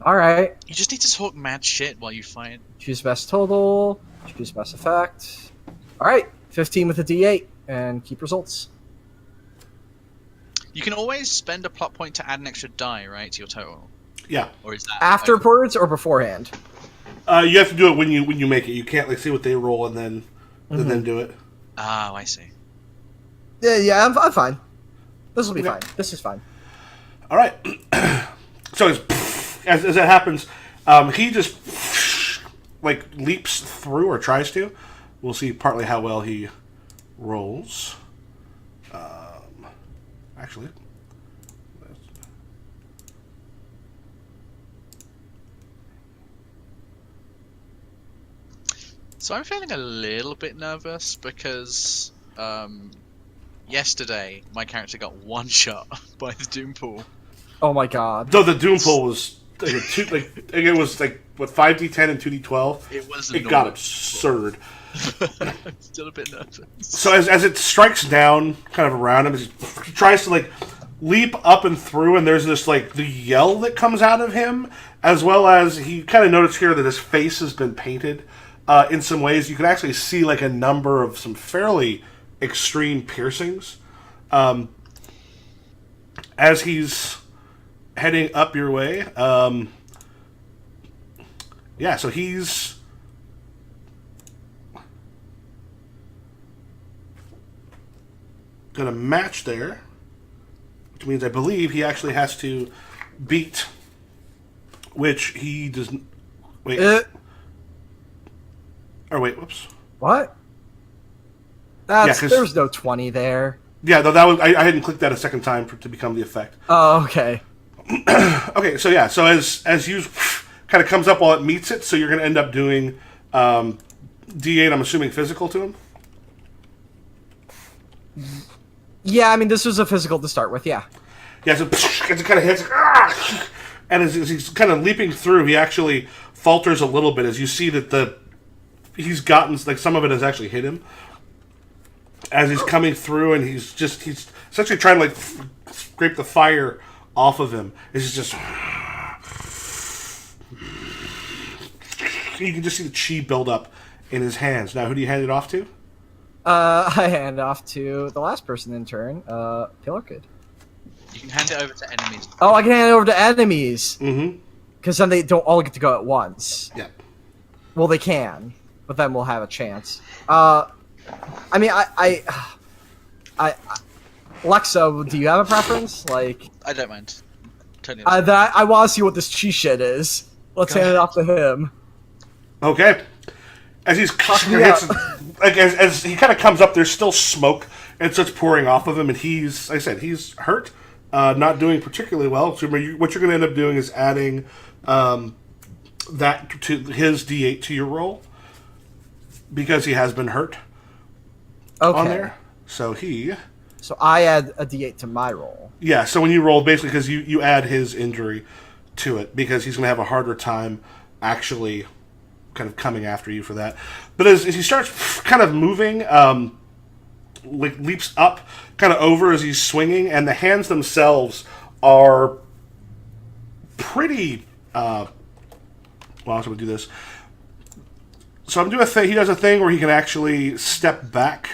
All right. You just need to talk mad shit while you fight. Choose best total. Choose best effect. All right. 15 with a D8 and keep results. You can always spend a plot point to add an extra die, right, to your total. Yeah. Or is that Afterwards or beforehand? You have to do it when you make it. You can't like see what they roll and then do it. Oh, I see. Yeah, I'm fine. This will be fine. This is fine. All right. So as that happens, he just like leaps through or tries to. We'll see partly how well he rolls. Actually. So I'm feeling a little bit nervous because yesterday my character got one shot by the Doom Pool. Oh my god. Though the Doom Pool was it was like what 5d10 and 2d12. It was. It got absurd. I'm still a bit nervous. So as it strikes down kind of around him, he tries to like leap up and through, and there's this like the yell that comes out of him, as well as he kind of noticed here that his face has been painted in some ways. You can actually see like a number of some fairly extreme piercings as he's heading up your way. So he's going to match there, which means I believe he actually has to beat, which he doesn't. Wait. Whoops. What? There's no 20 there. Yeah, though that was I hadn't clicked that a second time to become the effect. Oh, okay. Okay, so yeah, so as you kind of comes up while it meets it, so you're going to end up doing D8. I'm assuming physical to him. Yeah, I mean this was a physical to start with. Yeah. Yeah, so as it kind of hits, and as he's kind of leaping through, he actually falters a little bit as you see that he's gotten like some of it has actually hit him as he's coming through, and he's essentially trying to like scrape the fire off of him. It's just you can just see the chi build up in his hands. Now, who do you hand it off to? I hand off to the last person in turn, Pillarkid. You can hand it over to enemies. Oh, I can hand it over to enemies. Mm-hmm. Because then they don't all get to go at once. Yeah. Well, they can, but then we'll have a chance. I mean, I Lexa, do you have a preference? Like, I don't mind. Totally. I want to see what this chi shit is. Let's hand it off to him. Okay. As he's as he kind of comes up, there's still smoke and starts pouring off of him, and he's hurt, not doing particularly well. So what you're going to end up doing is adding that to his D8 to your roll because he has been hurt. Okay. On there. So I add a D8 to my roll. Yeah, so when you roll, basically, because you add his injury to it, because he's going to have a harder time actually kind of coming after you for that. But as he starts kind of moving, like leaps up kind of over as he's swinging, and the hands themselves are pretty... well, I'm going to do this. So I'm doing a thing. He does a thing where he can actually step back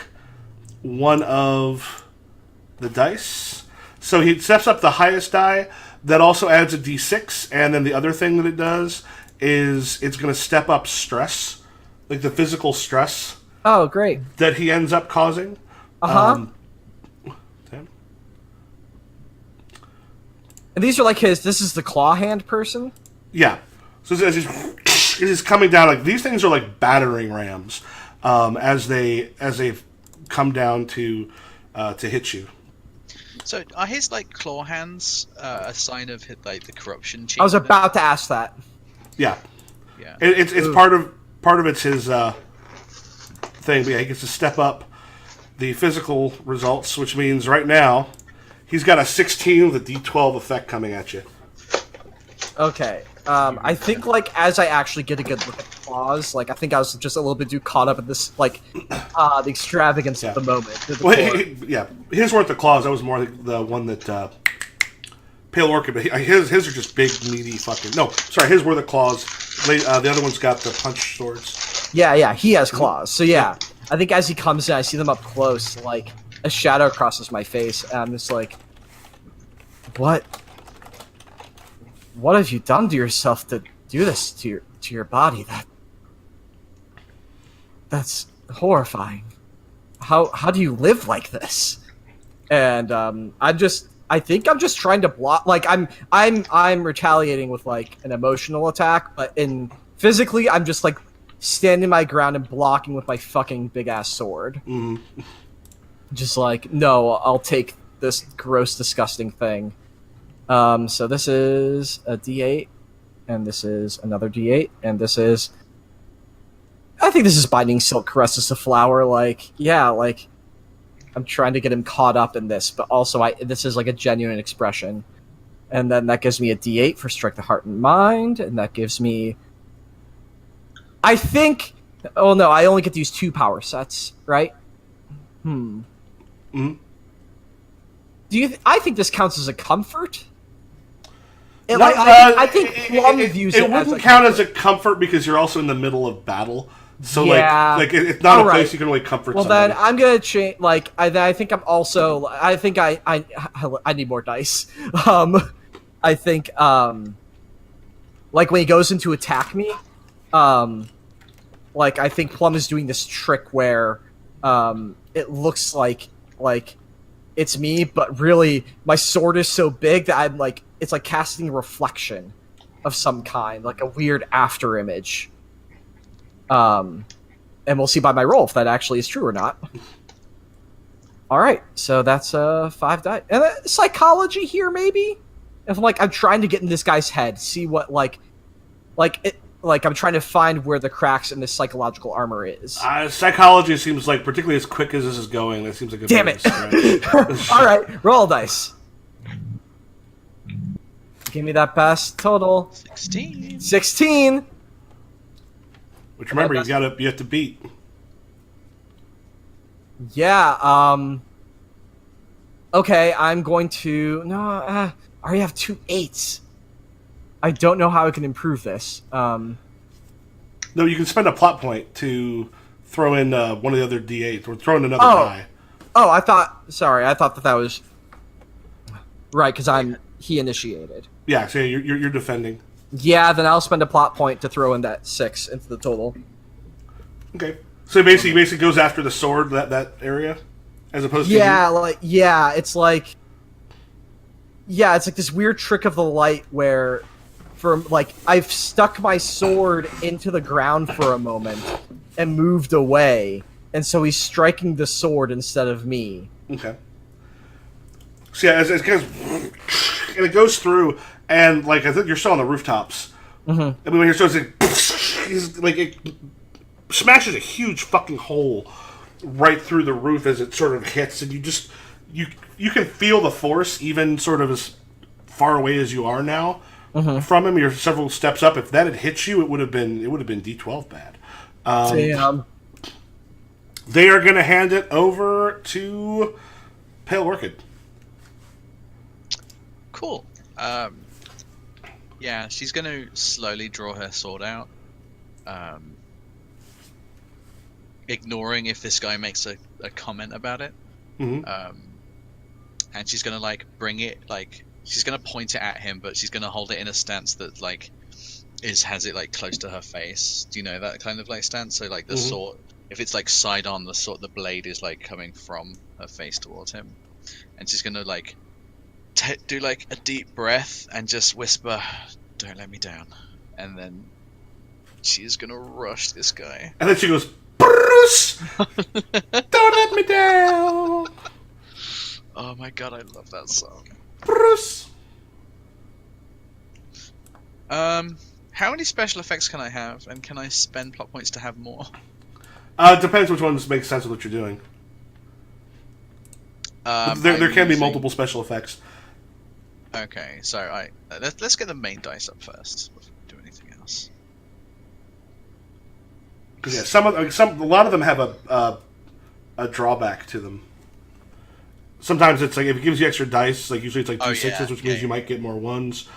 one of the dice. So he steps up the highest die. That also adds a d6, and then the other thing that it does is it's going to step up stress, like the physical stress. Oh, great. That he ends up causing. And these are like this is the claw hand person? Yeah. So as he's coming down, like these things are like battering rams as they come down to hit you. So are his like claw hands a sign of like the corruption? I was about to ask that. Yeah. Yeah. It's part of it's his thing. But yeah, he gets to step up the physical results, which means right now he's got a 16 with a D12 effect coming at you. Okay. I think like as I actually get a good look at claws. Like I think I was just a little bit too caught up in this, like the extravagance of the moment. Well, his weren't the claws. That was more the one that Pale Orchid. But his are just big, meaty fucking. No, sorry, his were the claws. The other one's got the punch swords. Yeah, he has claws. So yeah, I think as he comes in, I see them up close. Like a shadow crosses my face, and I'm just like, what? What have you done to yourself to do this to your body? That's horrifying. How do you live like this? And I think I'm just trying to block. Like I'm retaliating with like an emotional attack, but physically I'm just like standing my ground and blocking with my fucking big ass sword. Just like, no, I'll take this gross, disgusting thing. So this is a D8, and this is another D8, and this is... I think this is Binding Silk Caresses the Flower. Like, yeah, like, I'm trying to get him caught up in this, but also this is like a genuine expression. And then that gives me a D8 for Strike the Heart and Mind, and that gives me... I think... Oh no, I only get to use 2 power sets, right? I think this counts as a comfort? I think Plum views it wouldn't count as a comfort because you're also in the middle of battle. So like it's not a place you can really comfort. Well, somebody. then I'm gonna change. Like I think I'm also. I think I need more dice. I think like when he goes in to attack me, like I think Plum is doing this trick where it looks like it's me, but really my sword is so big that I'm like, it's like casting a reflection of some kind, like a weird after image. And we'll see by my roll if that actually is true or not. All right, so that's 5 die. And psychology here, maybe. If I'm trying to get in this guy's head, see what I'm trying to find where the cracks in this psychological armor is. Psychology seems like, particularly as quick as this is going, that seems like a damn it. All right, roll dice. Give me that best total. 16. Which remember, you have to beat. Yeah. Okay, I'm going to. No, I already have 2 8s. I don't know how I can improve this. No, you can spend a plot point to throw in one of the other D8s, or throw in another die. Oh, I thought that was right because he initiated. Yeah, so you're defending. Yeah, then I'll spend a plot point to throw in that 6 into the total. Okay, so he basically goes after the sword, that area, as opposed to it's like this weird trick of the light where. I've stuck my sword into the ground for a moment and moved away, and so he's striking the sword instead of me. Okay. So yeah, as it goes, and it goes through, and I think you're still on the rooftops. Mm-hmm. I mean, when you're supposed to, it smashes a huge fucking hole right through the roof as it sort of hits, and you can feel the force even sort of as far away as you are now. Mm-hmm. From him, you're several steps up. If that had hit you, it would have been D12 bad. Damn. They are going to hand it over to Pale Orchid. Cool. Yeah, she's going to slowly draw her sword out, ignoring if this guy makes a comment about it. Mm-hmm. And she's going to bring it she's gonna point it at him, but she's gonna hold it in a stance that has it close to her face. Do you know that kind of stance? So the sword, if it's side on, the blade is coming from her face towards him, and she's gonna do a deep breath and just whisper, "Don't let me down," and then she's gonna rush this guy. And then she goes, "Bruce, don't let me down." Oh my god, I love that song. Bruce. How many special effects can I have, and can I spend plot points to have more? It depends which ones make sense with what you're doing. There can be multiple special effects. Okay, so let's get the main dice up first before we do anything else. 'Cause, yeah, a lot of them have a drawback to them. Sometimes it's like if it gives you extra dice, like usually it's like D6s, which means you might get more ones.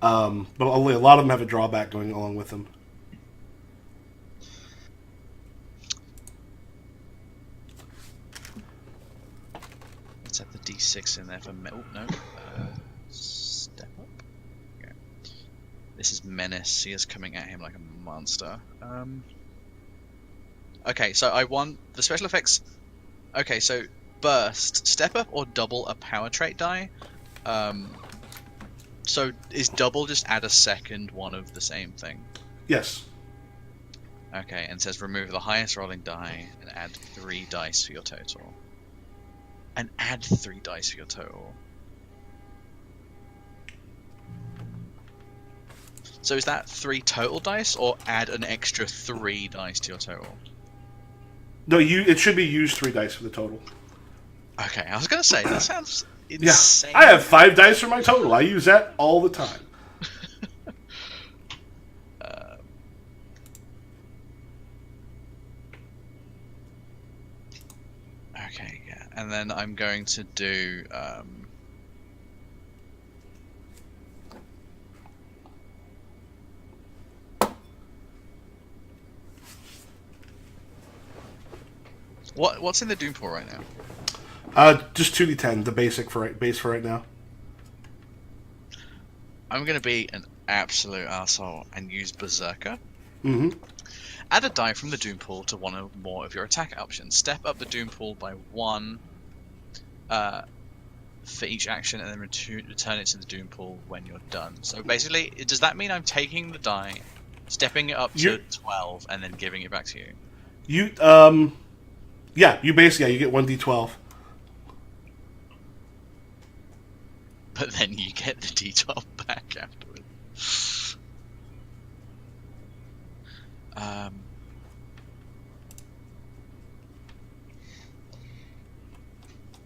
But only a lot of them have a drawback going along with them. Let's have the D6 in there for step up. Okay. This is Menace. He is coming at him like a monster. Okay, so I want the special effects. Okay, so burst, step up, or double a power trait die. So is double just add a second one of the same thing? Yes. Okay, and it says remove the highest rolling die and add 3 dice for your total. And add 3 dice for your total. So is that 3 total dice, or add an extra 3 dice to your total? No, it should be use 3 dice for the total. Okay, I was gonna say that sounds insane. Yeah, I have 5 dice for my total. I use that all the time. Okay, yeah, and then I'm going to do. What's in the Doom pool right now? Just 2d10, the base for right now. I'm gonna be an absolute asshole and use Berserker. Mm-hmm. Add a die from the Doom pool to one or more of your attack options. Step up the Doom pool by 1 for each action, and then return it to the Doom pool when you're done. So basically, does that mean I'm taking the die, stepping it up to 12, and then giving it back to you? You you basically you get 1d12. But then you get the D12 back afterward.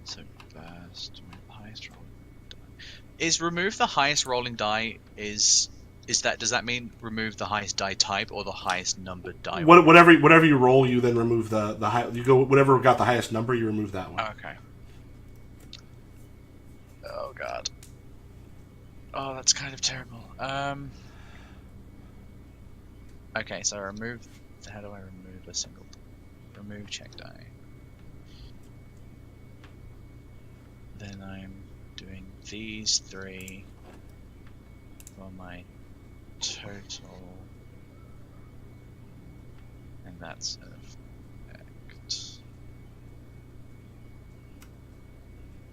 So first, remove the highest rolling die. Is remove the highest rolling die does that mean remove the highest die type or the highest numbered die? Whatever you roll, you then remove the high. You go whatever got the highest number, you remove that one. Okay. Oh god. Oh, that's kind of terrible. Okay, so remove. How do I remove a single? Remove check die. Then I'm doing these 3 for my total, and that's an effect.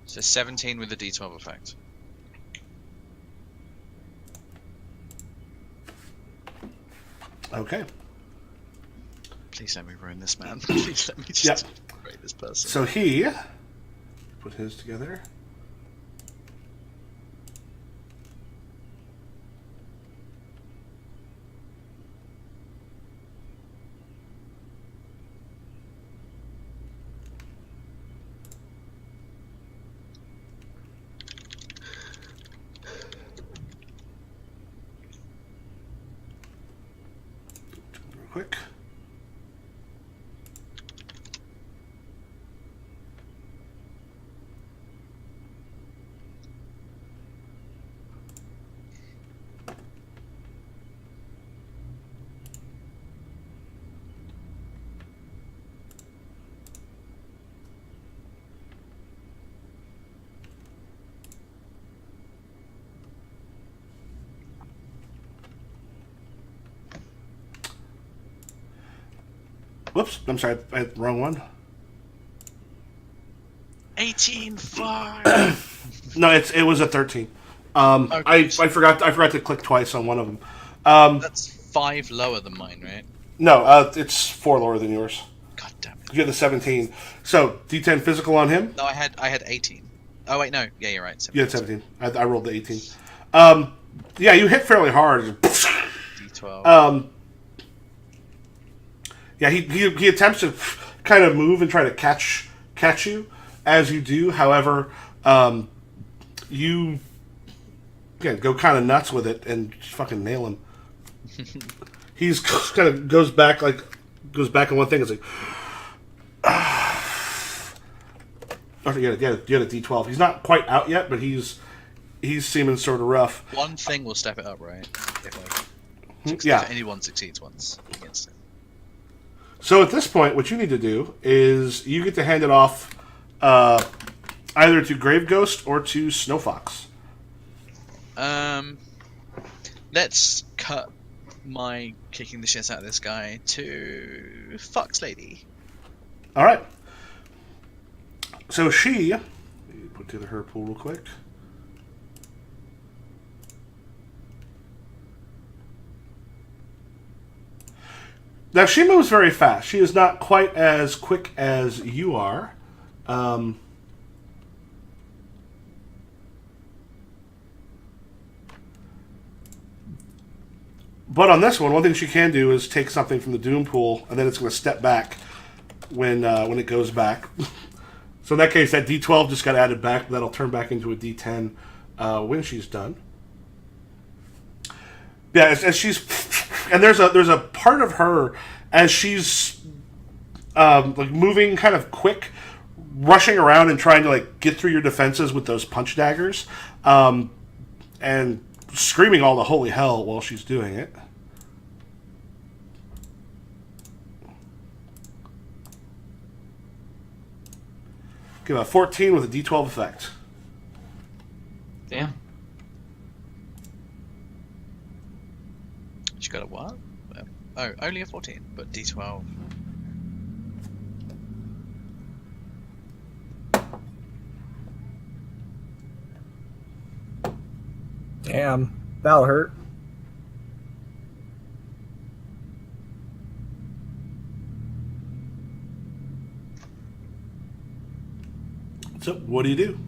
So 17 with the D12 effect. Okay. Please let me ruin this man. Please let me just break this person. So he put his together. Quick. Whoops, I'm sorry, I had the wrong one. 18-5. No, it was a 13. Okay. I forgot to click twice on one of them. That's 5 lower than mine, right? No, it's 4 lower than yours. God damn it. You had the 17. So D10 physical on him. No, I had 18. Oh wait, no. Yeah, you're right. 17. You had 17. I rolled the 18. Yeah, you hit fairly hard. D12. Yeah, he attempts to kind of move and try to catch you as you do. However, you go kind of nuts with it and just fucking nail him. He's kind of goes back like goes back on one thing. It's like, oh, you had a D12. He's not quite out yet, but he's seeming sort of rough. One thing will step it up, right? If anyone succeeds once against it. So at this point, what you need to do is you get to hand it off either to Grave Ghost or to Snow Fox. Let's cut my kicking the shit out of this guy to Fox Lady. All right. So she... Let me put together her pool real quick. Now, she moves very fast. She is not quite as quick as you are. But on this one thing she can do is take something from the Doom Pool, and then it's going to step back when it goes back. So in that case, that D12 just got added back. That'll turn back into a D10 when she's done. Yeah, as she's... And there's a part of her, as she's like moving kind of quick, rushing around and trying to like get through your defenses with those punch daggers, and screaming all the holy hell while she's doing it. Give a 14 with a D12 effect. Damn. She got a what? Oh, only a 14, but D12. Damn, that'll hurt. So, what do you do?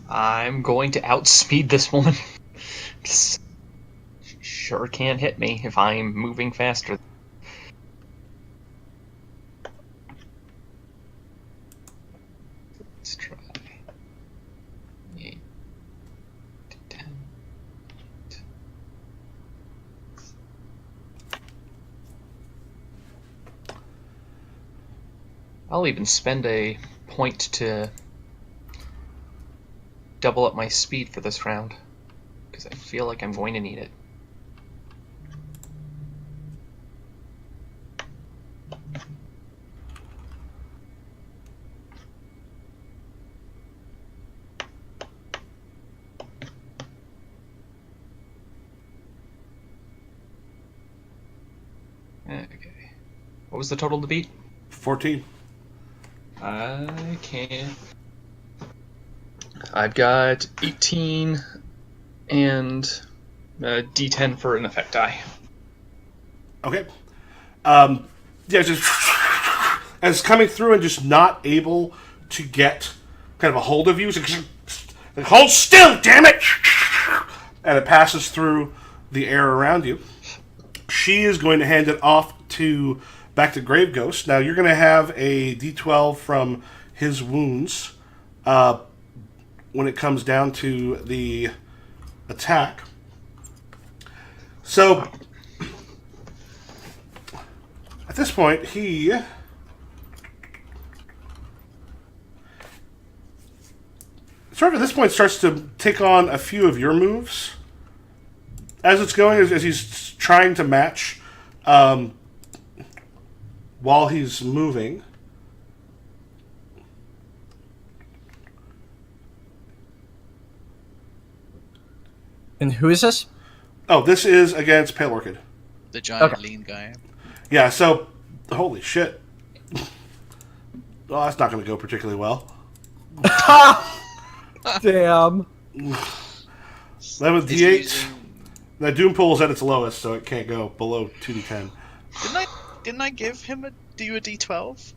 I'm going to outspeed this woman. She sure can't hit me if I'm moving faster. Let's try. 8, 10. I'll even spend a point to double up my speed for this round, because I feel like I'm going to need it. Okay. What was the total to beat? 14. I can. I've got 18 and a D10 for an effect die. Okay. Yeah, just as coming through and just not able to get kind of a hold of you. It's like, hold still, damn it! And it passes through the air around you. She is going to hand it off back to Grave Ghost. Now you're going to have a D12 from his wounds when it comes down to the attack. So at this point, he sort of at this point starts to take on a few of your moves as it's going, as he's trying to match while he's moving. And who is this? Oh, this is against Pale Orchid. The giant Okay. lean guy. Yeah, so holy shit. Well, that's not going to go particularly well. Damn. 11 Is D8. using- Now Doom Pool is at its lowest, so it can't go below 2d10. Didn't I give him a D12?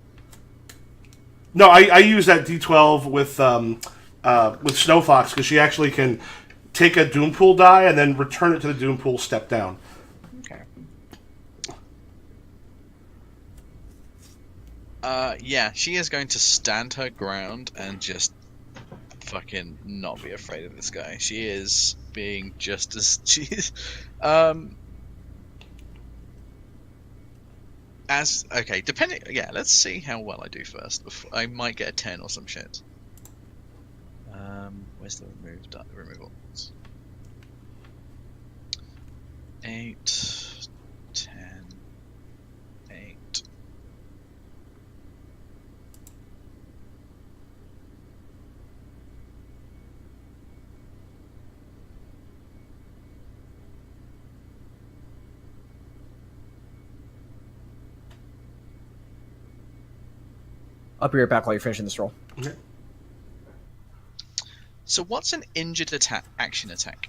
No, I use that D12 with Snow Fox because she actually can take a Doom Pool die and then return it to the Doom Pool step down. Okay. Yeah, she is going to stand her ground and just fucking not be afraid of this guy. She is being just as she's depending. Yeah, let's see how well I do first. I might get a 10 or some shit. Where's the removal? 8, 10, 8. I'll be right back while you're finishing this roll. Okay. So what's an injured action attack?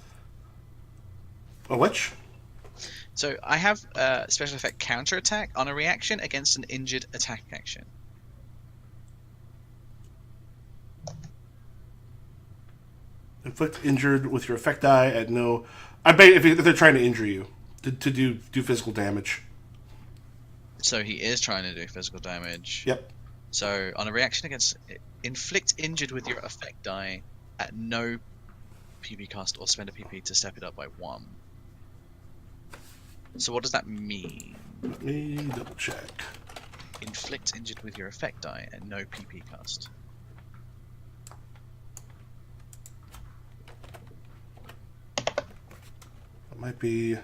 A which? So I have a special effect counter attack on a reaction against an injured attack action. Inflict injured with your effect die at no... I bet if they're trying to injure you, to do physical damage. So he is trying to do physical damage. Yep. So on a reaction against... Inflict injured with your effect die at no PP cost or spend a PP to step it up by 1. So what does that mean? Let me double check. Inflict injured with your effect die at no PP cost. It might be...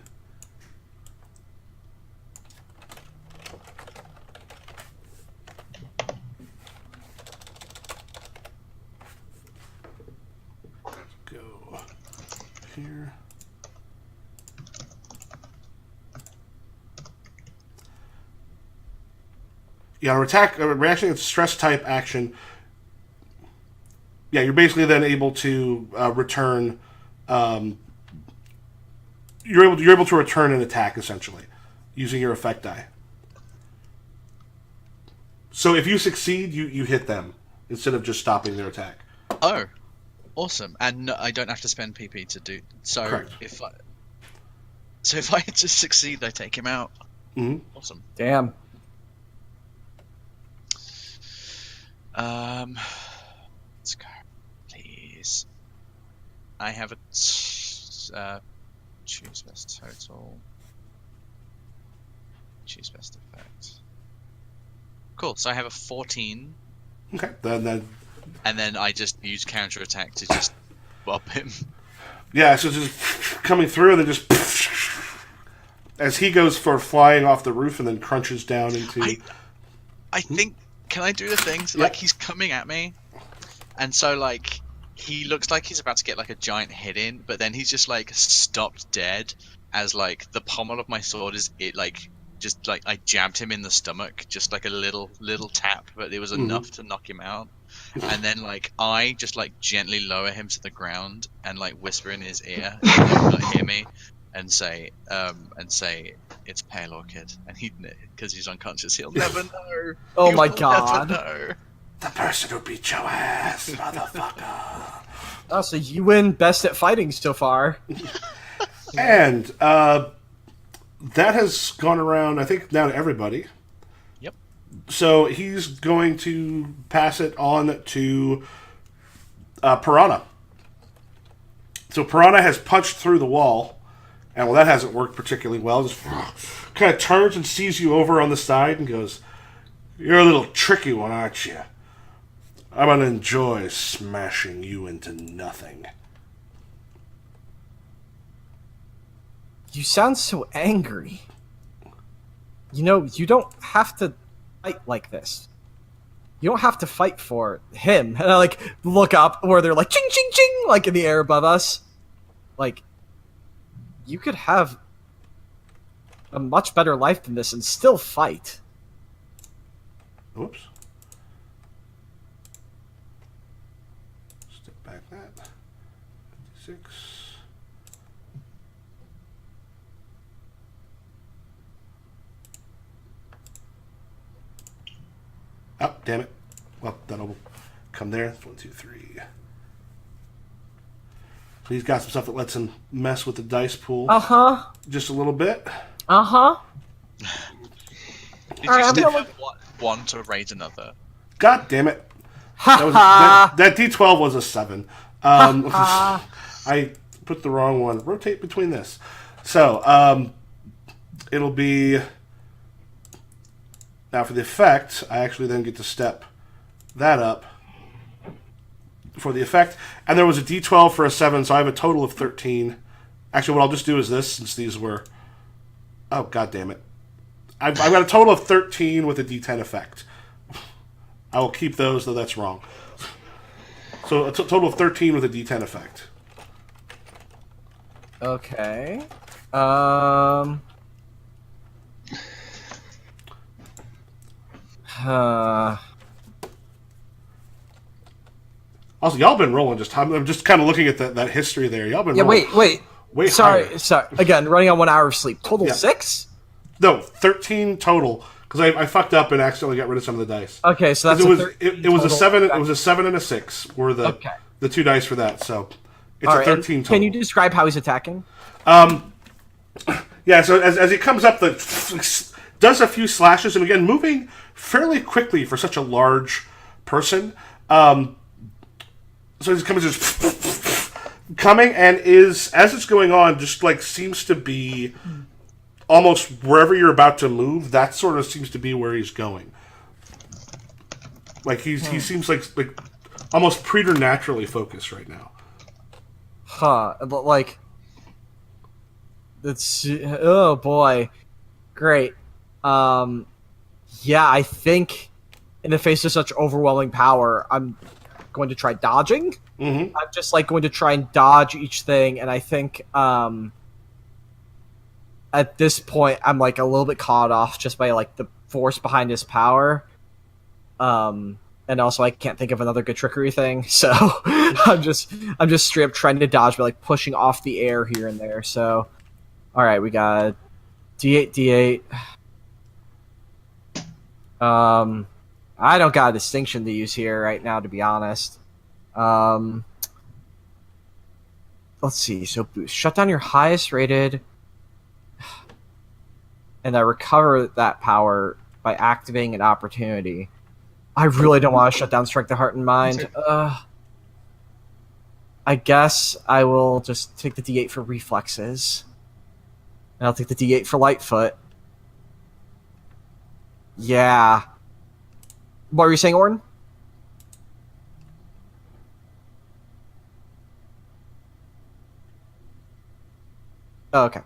Go here. Yeah, a reaction against stress type action. Yeah, you're basically then able to return. You're able to return an attack essentially using your effect die. So if you succeed, you hit them instead of just stopping their attack. Oh, awesome! And no, I don't have to spend PP to do so. Correct. If I just succeed, I take him out. Mm-hmm. Awesome. Damn. Let's go, please. I have a choose best total. Choose best effect. Cool. So I have a 14. Okay. Then. And then I just use counter attack to just bob him. Yeah. So just coming through, and then just as he goes for flying off the roof, and then crunches down into. I think. Can I do the thing? So, Yep. like, he's coming at me, and so, like, he looks like he's about to get, like, a giant hit in, but then he's just, like, stopped dead as, like, the pommel of my sword is, just, like, I jabbed him in the stomach, just, like, a little tap, but it was enough to knock him out. And then, like, I just, like, gently lower him to the ground and, like, whisper in his ear, and he can't hear me, and say, it's Pale Orchid, and because he's unconscious, he'll never know. Oh He my will God. never know. The person who beat your ass, motherfucker. Oh, so you win best at fighting so far. And that has gone around, I think, now to everybody. Yep. So he's going to pass it on to Piranha. So Piranha has punched through the wall, and well, that hasn't worked particularly well. Just kind of turns and sees you over on the side and goes, "You're a little tricky one, aren't you? I'm going to enjoy smashing you into nothing." You sound so angry. You know, you don't have to fight like this. You don't have to fight for him. And I, like, look up where they're like, ching, ching, ching, like, in the air above us. Like, you could have a much better life than this and still fight. Oops. Step back that. 56. Oh, damn it. Well, that'll come there. 1, 2, 3. So he's got some stuff that lets him mess with the dice pool Uh-huh. just a little bit. Uh-huh. Did Alright, you I'm still gonna have one to raise another? God damn it. Ha That, was, ha. that D12 was a 7. I put the wrong one. Rotate between this. So, it'll be Now for the effect, I actually then get to step that up for the effect. And there was a D12 for a 7, so I have a total of 13. Actually, what I'll just do is this, since these were... Oh, god damn it. I've got a total of 13 with a D10 effect. I will keep those, though that's wrong. So a total of 13 with a D10 effect. Okay. Also, y'all been rolling. I'm just kind of looking at that history there. Y'all been rolling. Wait. Way sorry. higher. Again, running on 1 hour of sleep. Total 6? No, 13 total. Because I fucked up and accidentally got rid of some of the dice. Okay, so that's it was a 7. It was a 7 and a 6 were the 2 dice for that. So it's a 13 total. Can you describe how he's attacking? Yeah. So as he comes up, does a few slashes, and again moving fairly quickly for such a large person. So he's coming and is, as it's going on, just like seems to be almost wherever you're about to move. That sort of seems to be where he's going. Like he seems like almost preternaturally focused right now. Huh? Like that's oh boy, great. Yeah, I think in the face of such overwhelming power, I'm going to try dodging. Mm-hmm. I'm just like going to try and dodge each thing, and I think at this point I'm like a little bit caught off just by like the force behind his power. And also I can't think of another good trickery thing, so I'm just straight up trying to dodge by like pushing off the air here and there. So all right, we got D8. I don't got a distinction to use here right now, to be honest. Let's see. So boost. Shut down your highest rated, and I recover that power by activating an opportunity. I really don't want to shut down Strength of Heart and Mind. I guess I will just take the D8 for reflexes. And I'll take the D8 for Lightfoot. Yeah. What were you saying, Orton? Oh, okay.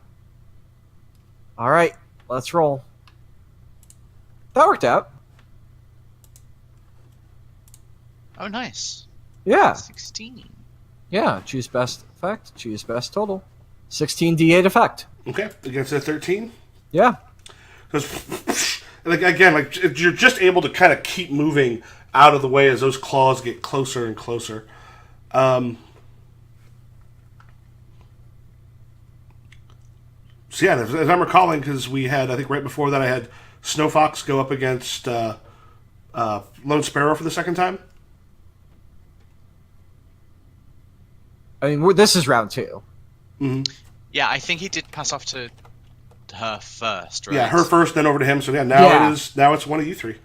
Alright, let's roll. That worked out. Oh, nice. Yeah. 16. Yeah, choose best effect, choose best total. 16 D8 effect. Okay, against a 13. Yeah. Like again, like you're just able to kind of keep moving out of the way as those claws get closer and closer. So yeah, as I'm recalling, because we had, I think right before that, I had Snow Fox go up against Lone Sparrow for the second time. I mean, this is round 2. Mm-hmm. Yeah, I think he did pass off to her first, right? Yeah, her first, then over to him. So yeah, now it's one of you three.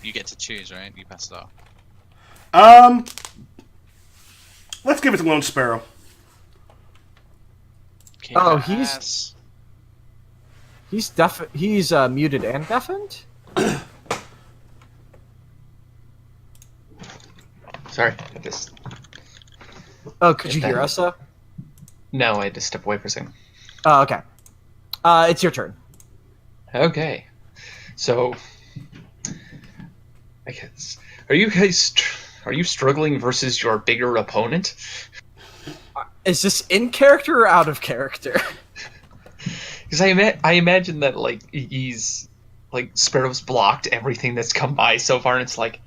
You get to choose, right? You pass it off. Let's give it to Lone Sparrow. Okay, Oh, he's muted and deafened? Sorry, I just... Oh, could you hear us, though? No, I had to step away for a second. Oh, okay. It's your turn. Okay. So, I guess... Are you struggling versus your bigger opponent? Is this in character or out of character? Because I imagine that, like, he's... Like, Sparrow's blocked everything that's come by so far, and it's like,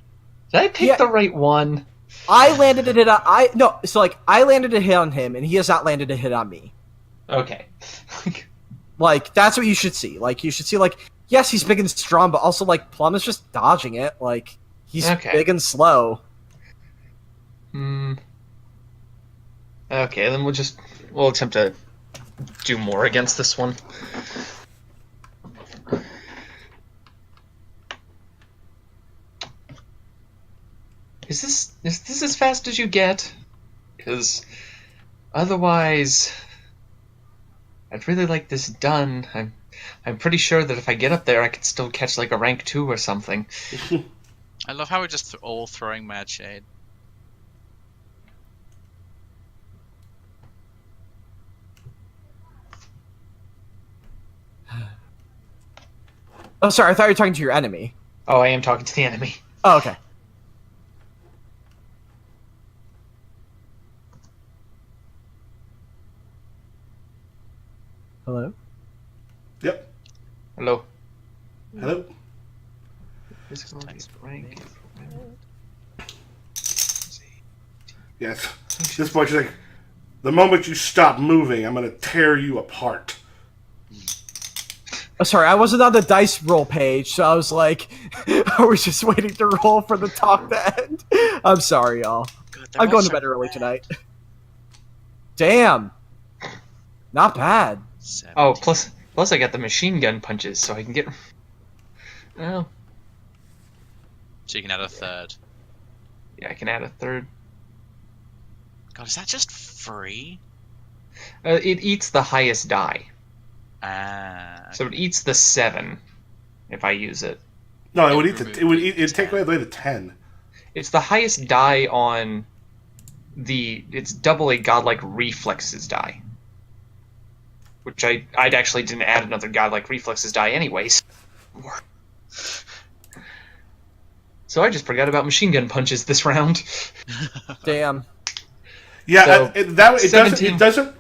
did I pick the right one? I landed a hit on... I landed a hit on him, and he has not landed a hit on me. Okay. Like, that's what you should see. Like, you should see, like, yes, he's big and strong, but also, like, Plum is just dodging it. Like, he's big and slow. Okay, then we'll attempt to do more against this one. Is this as fast as you get? Because otherwise, I'd really like this done. I'm pretty sure that if I get up there, I could still catch like a rank 2 or something. I love how we're just all throwing mad shade. Oh, sorry. I thought you were talking to your enemy. Oh, I am talking to the enemy. Oh, okay. Hello? Yep. Hello. Hello. Rank. Yes. This point, she's like, the moment you stop moving, I'm going to tear you apart. Oh, sorry. I wasn't on the dice roll page, so I was like, I was just waiting to roll for the talk to end. I'm sorry, y'all. God, I'm going to bed early tonight. Damn. Not bad. 17. Oh, plus I got the machine gun punches, so I can get. Oh, So you can add a third. yeah, I can add a third. God, is that just free? It eats the highest die, Ah. so it eats the 7 if I use it. No, it It would would eat the. remove It would the eat. It'd take 10. away the 10. It's the highest die on the. It's double a godlike reflexes die, which I'd actually didn't add another godlike reflexes die anyways. So I just forgot about machine gun punches this round. Damn. Yeah, So, it doesn't. 17.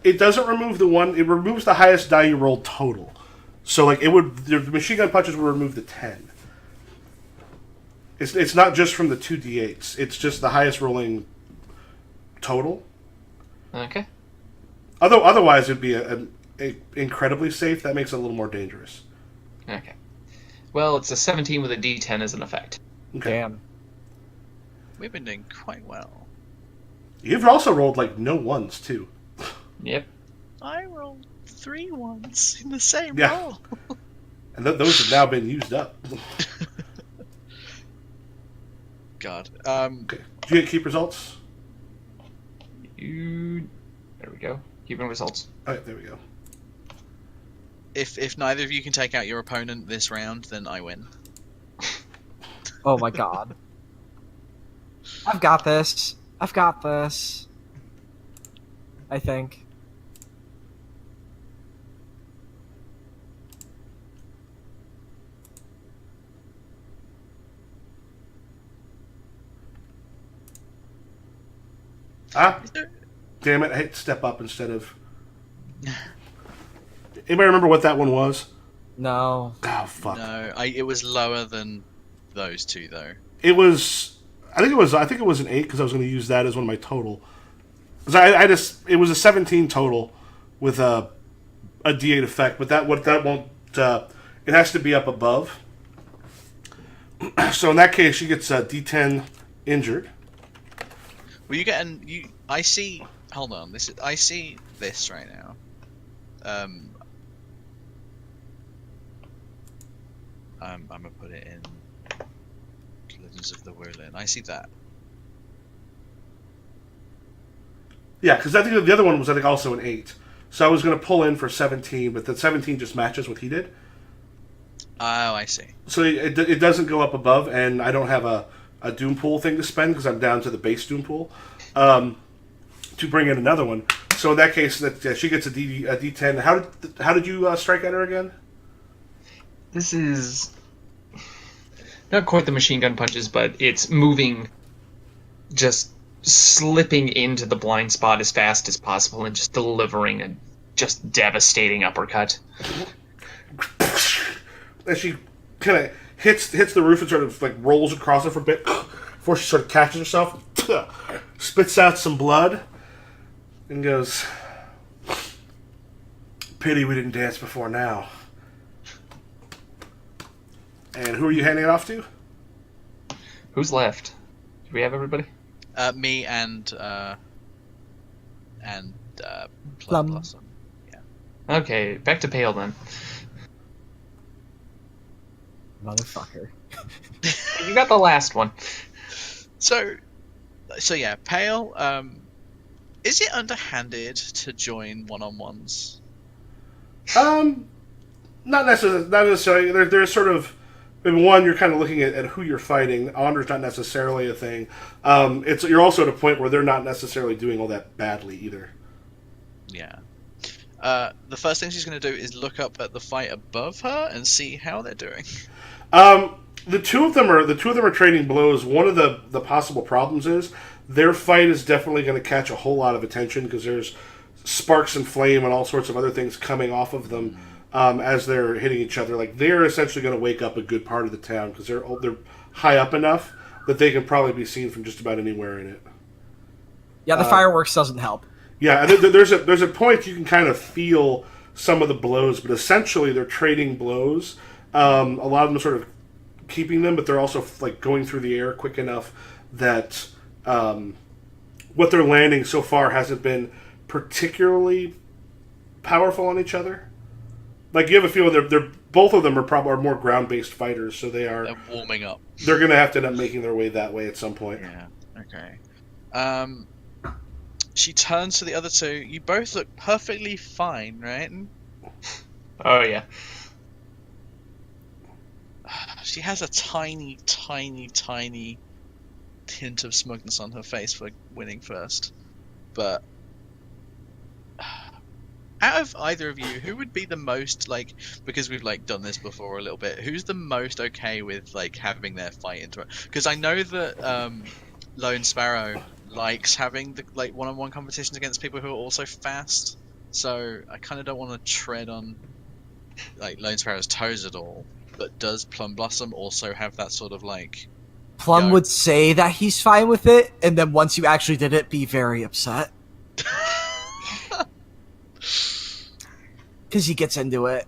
It doesn't remove the one. It removes the highest die you rolled total. So like it would. The machine gun punches would remove the 10. It's not just from the 2d8s. It's just the highest rolling total. Okay. Otherwise, it'd be a incredibly safe. That makes it a little more dangerous. Okay. Well, it's a 17 with a D10 as an effect. Okay. Damn. We've been doing quite well. You've also rolled like no ones too. Yep. I rolled 3 ones in the same Yeah. roll. And those have now been used up. God. Okay. Did you get keep results? There we go. Keeping results. All right, there we go. If neither of you can take out your opponent this round, then I win. Oh my god. I've got this. I've got this. I think. Ah, Is there... damn it! I hit step up instead of. Anybody remember what that one was? No. Oh fuck! No, it was lower than those two though. It was. I think it was an 8 because I was going to use that as one of my total. Because I just it was a 17 total with a D8 effect, but that won't. It has to be up above. So in that case, she gets a D10 injured. Well, you get I see. Hold on. I see this right now. I'm gonna put it in Legends of the Wulin. I see that. Yeah, because I think the other one was also an 8. So I was going to pull in for 17, but the 17 just matches what he did. Oh, I see. So it doesn't go up above, and I don't have a Doom Pool thing to spend because I'm down to the base Doom Pool to bring in another one. So in that case, she gets a D10. How did you strike at her again? This is not quite the machine gun punches, but it's moving, just slipping into the blind spot as fast as possible and just delivering a just devastating uppercut. And she kind of hits the roof and sort of like rolls across it for a bit before she sort of catches herself, spits out some blood, and goes, "Pity we didn't dance before now." And who are you handing it off to? Who's left? Do we have everybody? Me and Plum. Blossom. Okay, back to Pale then. Motherfucker. You got the last one. So yeah, Pale. Is it underhanded to join one-on-ones? Not necessarily. Not necessarily. There's sort of. In one, you're kind of looking at who you're fighting. Honor's not necessarily a thing. You're also at a point where they're not necessarily doing all that badly either. Yeah. The first thing she's going to do is look up at the fight above her and see how they're doing. The two of them are trading blows. One of the possible problems is their fight is definitely going to catch a whole lot of attention because there's sparks and flame and all sorts of other things coming off of them. As they're hitting each other, like they're essentially going to wake up a good part of the town because they're high up enough that they can probably be seen from just about anywhere in it. Yeah, the fireworks doesn't help. Yeah, and there's a point you can kind of feel some of the blows, but essentially they're trading blows. A lot of them are sort of keeping them, but they're also like going through the air quick enough that what they're landing so far hasn't been particularly powerful on each other. Like you have a feeling they're both of them are more ground based fighters, so they're warming up. They're going to have to end up making their way that way at some point. Yeah. Okay. She turns to the other two. You both look perfectly fine, right? Oh yeah. She has a tiny, tiny, tiny hint of smugness on her face for winning first, but. Out of either of you, who would be the most, like, because we've, like, done this before a little bit, who's the most okay with, like, having their fight into it? Because I know that Lone Sparrow likes having, the like, one-on-one competitions against people who are also fast, so I kind of don't want to tread on, like, Lone Sparrow's toes at all, but does Plum Blossom also have that sort of, like... Plum would say that he's fine with it, and then once you actually did it, be very upset. Because he gets into it.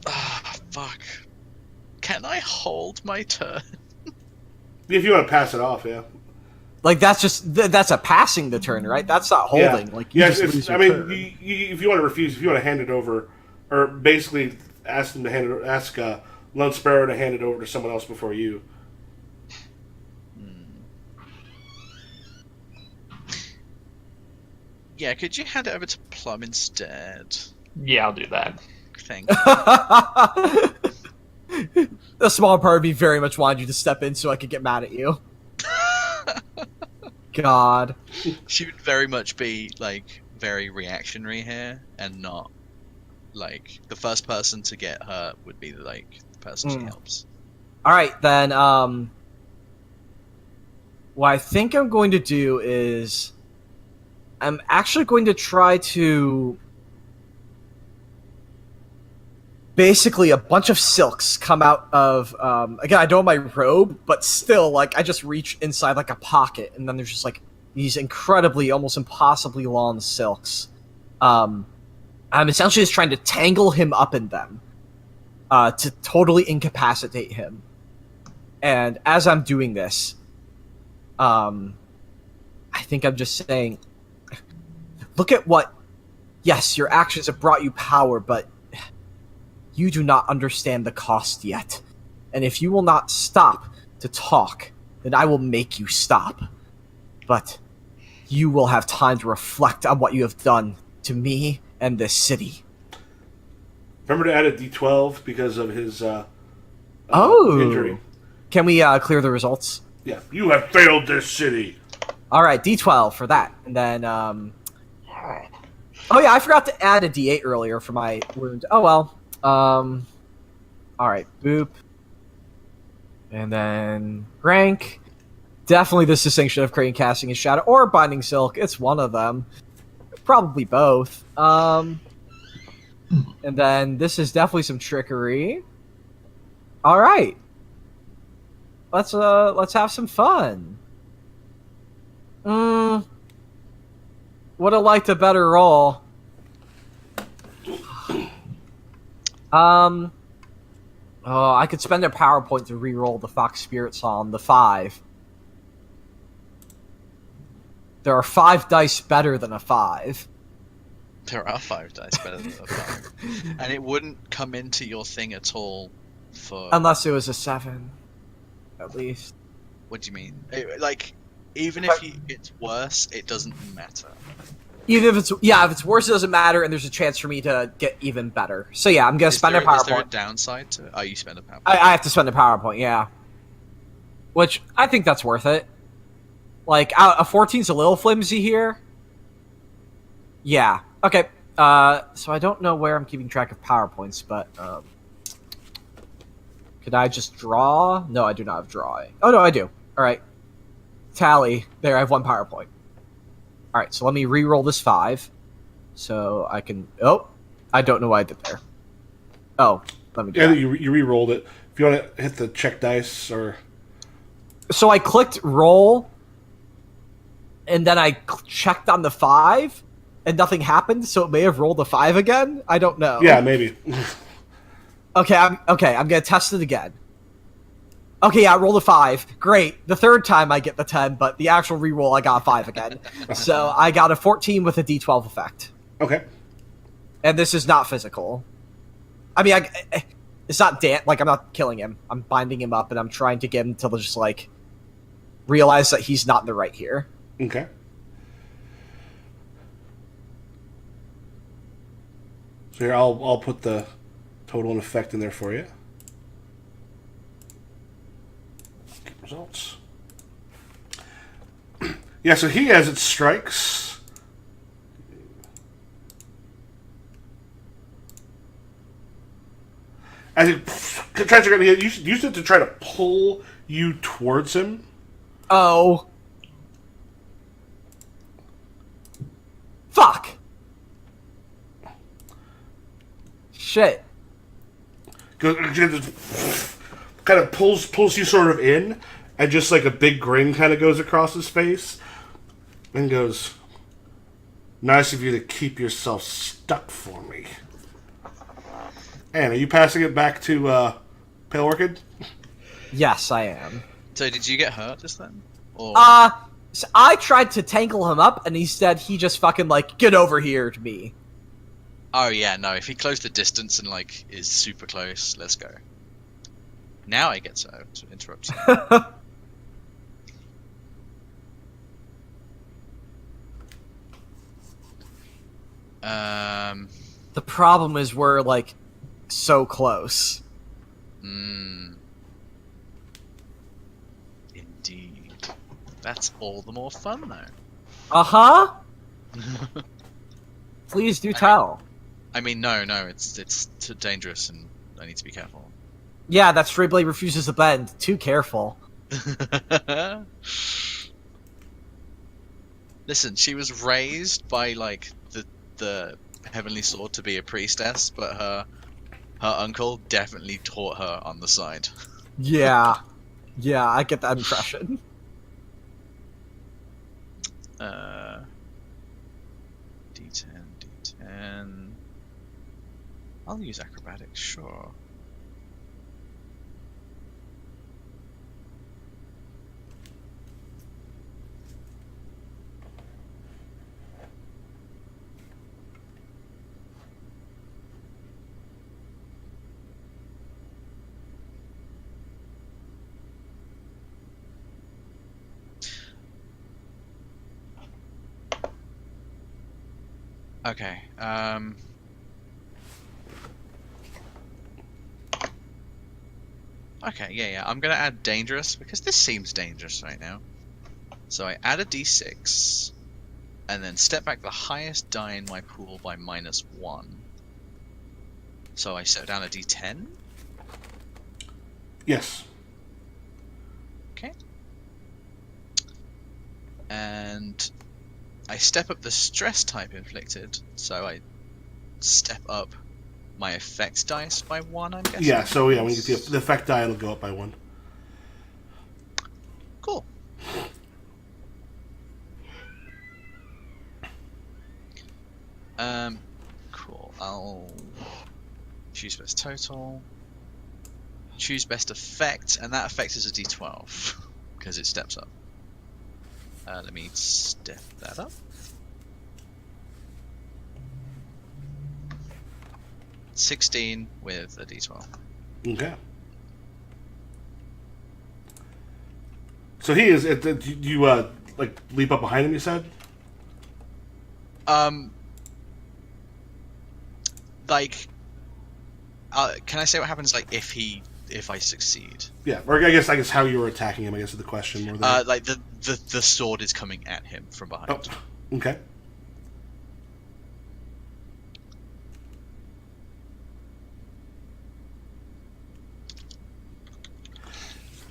Ah, fuck. Can I hold my turn? If you want to pass it off, yeah. Like, that's a passing the turn, right? That's not holding. Yeah. Like, you just lose your turn. If you want to refuse, if you want to hand it over, or basically ask them to ask Lone Sparrow to hand it over to someone else before you. Yeah, could you hand it over to Plum instead? Yeah, I'll do that. Thank you. The small part of me very much wanted you to step in so I could get mad at you. God. She would very much be, like, very reactionary here, and not, like, the first person to get hurt would be, like, the person she helps. Alright, then, what I think I'm going to do is... I'm actually going to try to... Basically, a bunch of silks come out of... again, I don't have my robe, but still, like, I just reach inside, like, a pocket, and then there's just, like, these incredibly, almost impossibly long silks. I'm essentially just trying to tangle him up in them to totally incapacitate him. And as I'm doing this, I think I'm just saying, look at what... Yes, your actions have brought you power, but... You do not understand the cost yet. And if you will not stop to talk, then I will make you stop. But you will have time to reflect on what you have done to me and this city. Remember to add a D12 because of his injury. Can we clear the results? Yeah. You have failed this city. Alright, D12 for that. And then, oh yeah, I forgot to add a D8 earlier for my wound. Oh well. Alright, boop. And then rank. Definitely this distinction of Crane casting his shadow or binding silk. It's one of them. Probably both. And then this is definitely some trickery. Alright. Let's have some fun. Would have liked a better roll. I could spend a power point to re-roll the Fox Spirit Psalm, the 5. There are 5 dice better than a 5. There are 5 dice better than a 5. And it wouldn't come into your thing at all for... Unless it was a 7, at least. What do you mean? Like, even if it's worse, it doesn't matter. Even if it's worse, it doesn't matter, and there's a chance for me to get even better. So yeah, I'm gonna spend a power Is there a point. downside to? Oh, you spend a power point. I have to spend a power point, yeah. Which I think that's worth it. Like a 14's a little flimsy here. Yeah. Okay. So I don't know where I'm keeping track of power points, but could I just draw? No, I do not have drawing. Oh no, I do. All right. Tally. There, I have 1 power point. All right, so let me re-roll this 5, so I can. Oh, I don't know what I did there. Oh, let me. Do that. You re-rolled it. If you want to hit the check dice or. So I clicked roll, and then I checked on the 5, and nothing happened. So it may have rolled a 5 again. I don't know. Yeah, maybe. Okay, I'm gonna test it again. Okay, yeah, I rolled a 5. Great. The third time I get the 10, but the actual reroll I got a 5 again. So I got a 14 with a D12 effect. Okay. And this is not physical. I mean, it's not like I'm not killing him. I'm binding him up, and I'm trying to get him to just like realize that he's not in the right here. Okay. So here, I'll put the total and effect in there for you. Results. Yeah, so he has its strikes. As he tries to get, use it to try to pull you towards him. Oh. Fuck. Shit. Kind of pulls you sort of in, and just like a big grin kind of goes across his face, and goes, "Nice of you to keep yourself stuck for me." And are you passing it back to Pale Orchid? Yes, I am. So did you get hurt just then? Or So I tried to tangle him up, and instead he just fucking like, get over here to me. oh yeah, no. If he closed the distance and like is super close, let's go. Now I get to interrupt you. The problem is we're like so close. Indeed. That's all the more fun though. Uh-huh. Please do tell. I mean, no, it's too dangerous, and I need to be careful. Yeah, that straight blade refuses to bend. Too careful. Listen, she was raised by like the heavenly sword to be a priestess, but her uncle definitely taught her on the side. Yeah. Yeah, I get that impression. D10. I'll use acrobatics, sure. Okay, okay, yeah, I'm gonna add dangerous, because this seems dangerous right now. So I add a d6, and then step back the highest die in my pool by -1. So I set down a d10? Yes. Okay. And I step up the stress type inflicted, so I step up my effect dice by 1, I'm guessing. Yeah, so yeah, when you get the effect die, it'll go up by 1. Cool. Cool. I'll choose best total. Choose best effect, and that effect is a d12, because it steps up. Let me step that up. 16 with a d12. Okay. So he is. You like leap up behind him. You said. Like, can I say what happens? Like, if I succeed? Yeah, or I guess how you were attacking him. I guess is the question more than. Like the sword is coming at him from behind. Oh, okay.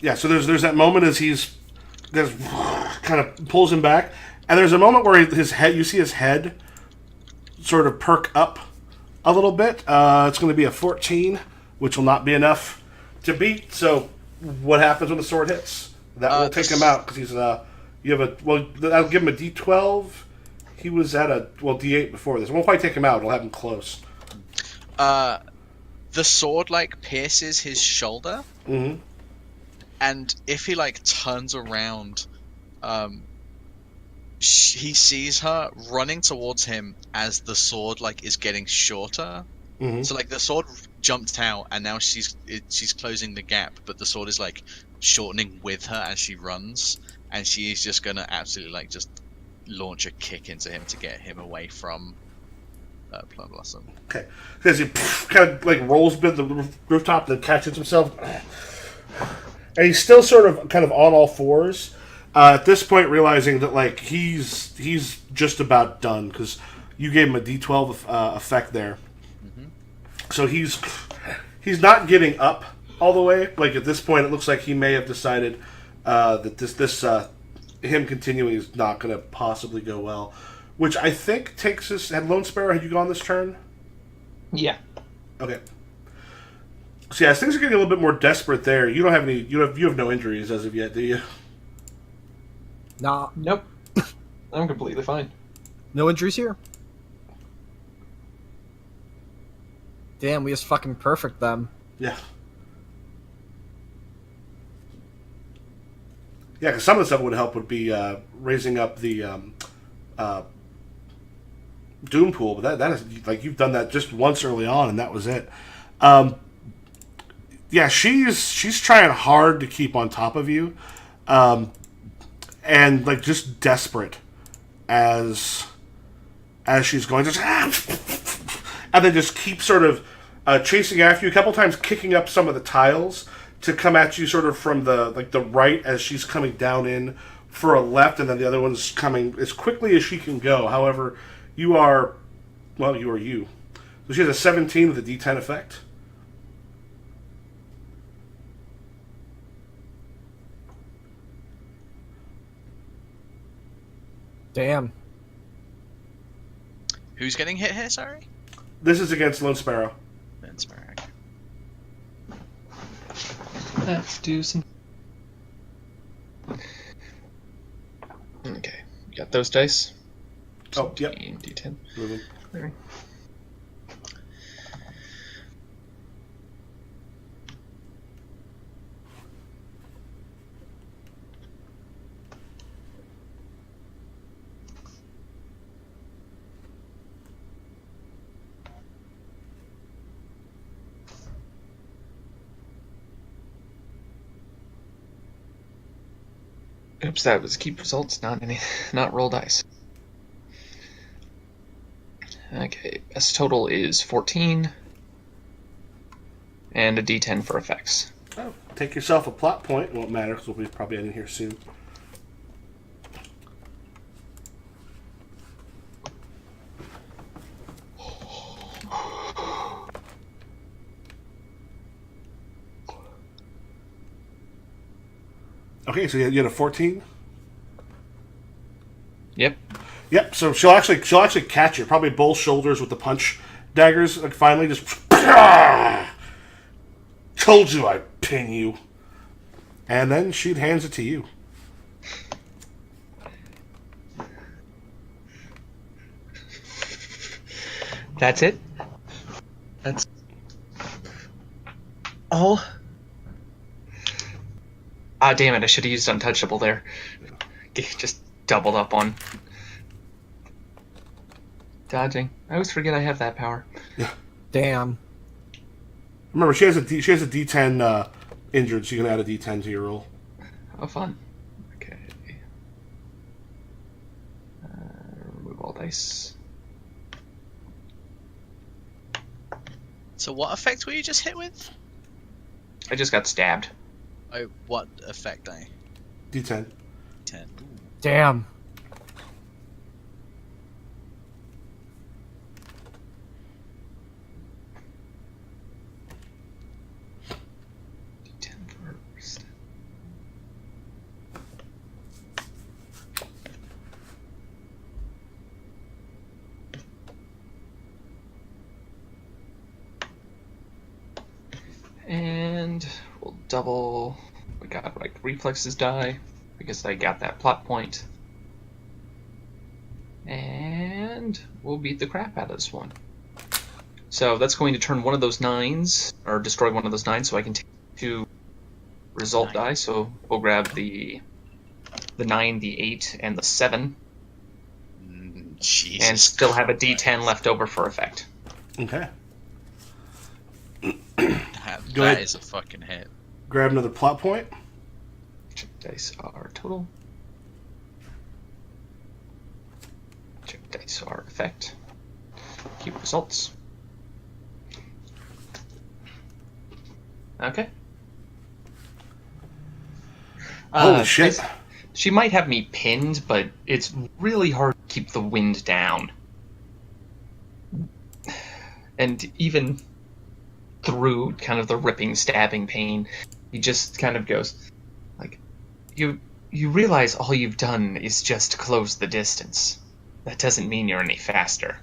Yeah, so there's that moment as he's kind of pulls him back, and there's a moment where his head, you see his head sort of perk up a little bit. It's going to be a 14, which will not be enough to beat. So, what happens when the sword hits? That will take him out because he's you have I'll give him a D12. He was at a D8 before this. It won't quite take him out. It'll have him close. The sword like pierces his shoulder. Mm-hmm. And if he like turns around, he sees her running towards him as the sword like is getting shorter. Mm-hmm. So like the sword jumped out, and now she's closing the gap, but the sword is like shortening with her as she runs, and she is just gonna absolutely like just launch a kick into him to get him away from Plum Blossom. Okay, because he kind of like rolls bit the rooftop, then catches himself. And he's still sort of kind of on all fours at this point, realizing that like he's just about done because you gave him a D12 effect there. Mm-hmm. So he's not getting up all the way. Like at this point, it looks like he may have decided that this him continuing is not going to possibly go well. Which I think takes us. Had Lone Sparrow, had you gone this turn? Yeah. Okay. So yeah, as things are getting a little bit more desperate there. You don't have any. You have no injuries as of yet, do you? Nah. Nope. I'm completely fine. No injuries here? Damn, we just fucking perfect them. Yeah. Yeah, because some of the stuff would help would be raising up the Doom Pool, but that is like you've done that just once early on, and that was it. Yeah, she's trying hard to keep on top of you, and like just desperate as she's going, just and then just keep sort of chasing after you. A couple times, kicking up some of the tiles to come at you, sort of from the right as she's coming down in for a left, and then the other one's coming as quickly as she can go. However, you are you. So she has a 17 with a D10 effect. Damn. Who's getting hit here? Sorry. This is against Lone Sparrow. Lone Sparrow. Let's do some. Okay, got those dice. Oh, yep. D10. Moving. There. Oops, that was keep results, not roll dice. Okay, best total is 14, and a D10 for effects. Oh, take yourself a plot point. It won't matter because we'll be probably ending here soon. Okay, so you had a 14. Yep. Yep. So she'll actually catch you, probably both shoulders with the punch daggers. Like finally, just told you I'd pin you, and then she hands it to you. That's it. That's all. Ah, damn it! I should have used Untouchable there. Just doubled up on dodging. I always forget I have that power. Yeah. Damn. Remember, she has a D10 injured, so you can add a D10 to your roll. Oh, fun. Okay. Remove all dice. So what effect were you just hit with? I just got stabbed. Oh, what effect, eh? D10. 10. Ooh. Damn. D10 first. And we'll double. We got like reflexes die because I got that plot point. And we'll beat the crap out of this one. So that's going to turn one of those 9s, or destroy one of those 9s, so I can take 2 result die. So we'll grab the 9, the 8, and the 7, Jesus and still have a Christ. D10 left over for effect. Okay. Go That ahead. is a fucking hit. Grab another plot point. Check dice are total. Check dice are effect. Keep results. Okay. Holy shit. She might have me pinned, but it's really hard to keep the wind down. And even through kind of the ripping, stabbing pain, he just kind of goes, like, you realize all you've done is just close the distance. That doesn't mean you're any faster.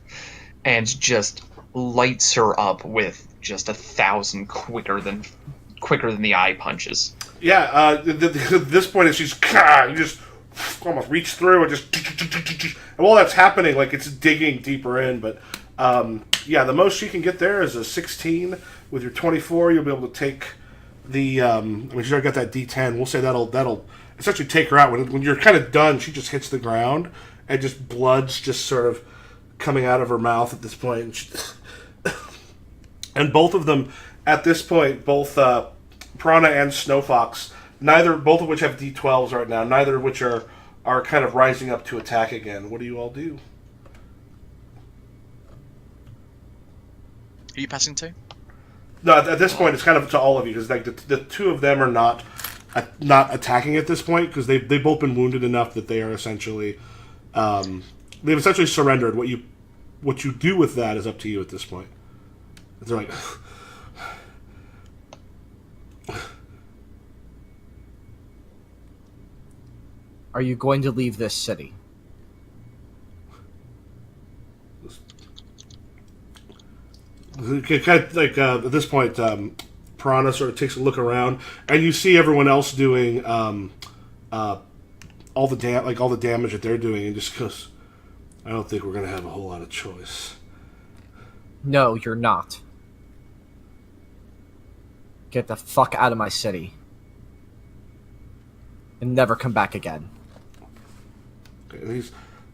And just lights her up with just 1,000 quicker than the eye punches. Yeah, at this point, it's she's you just almost reach through and just, and while that's happening, like it's digging deeper in. But yeah, the most she can get there is a 16. With your 24, you'll be able to take the. I mean, she's already got that D10. We'll say that'll essentially take her out. When you're kind of done, she just hits the ground and just blood's just sort of coming out of her mouth at this point. And, and both of them at this point, both Piranha and Snowfox, both of which have D12s right now, neither of which are kind of rising up to attack again. What do you all do? Who are you passing to? No, at this point, it's kind of to all of you because like the two of them are not attacking at this point because they've both been wounded enough that they are essentially they've essentially surrendered. What you do with that is up to you at this point. They're like. Are you going to leave this city? Kind of like at this point, Piranha sort of takes a look around, and you see everyone else doing all the damage that they're doing, and just goes, "I don't think we're going to have a whole lot of choice." No, you're not. Get the fuck out of my city. And never come back again. Okay,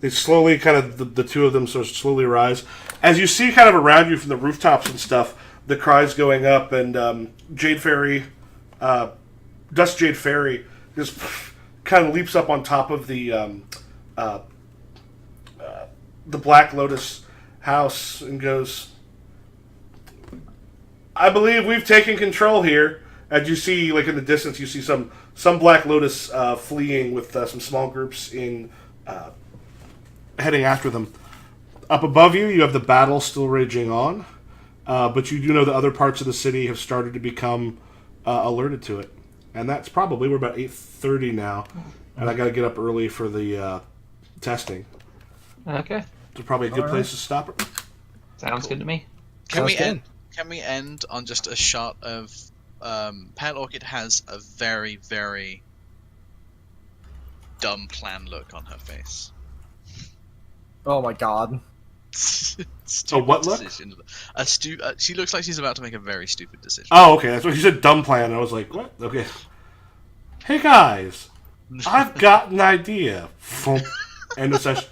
they slowly kind of, the two of them sort of slowly rise. As you see kind of around you from the rooftops and stuff, the cries going up, and Jade Fairy, Dust Jade Fairy, just kind of leaps up on top of the Black Lotus house and goes, "I believe we've taken control here." As you see, like in the distance, you see some Black Lotus fleeing with some small groups in heading after them. Up above you, you have the battle still raging on, but you do know that other parts of the city have started to become alerted to it, and that's probably we're about 8:30 now, and I got to get up early for the testing. Okay, So probably a good place to stop it. sounds good to me. Can Sounds we good. end? Can we end on just a shot of Pale Orchid has a very, very dumb plan look on her face. Oh my god. Stupid what look? decision. She looks like she's about to make a very stupid decision. Oh, okay. That's what you said. Dumb plan. I was like, what? Okay. Hey guys, I've got an idea. End of session.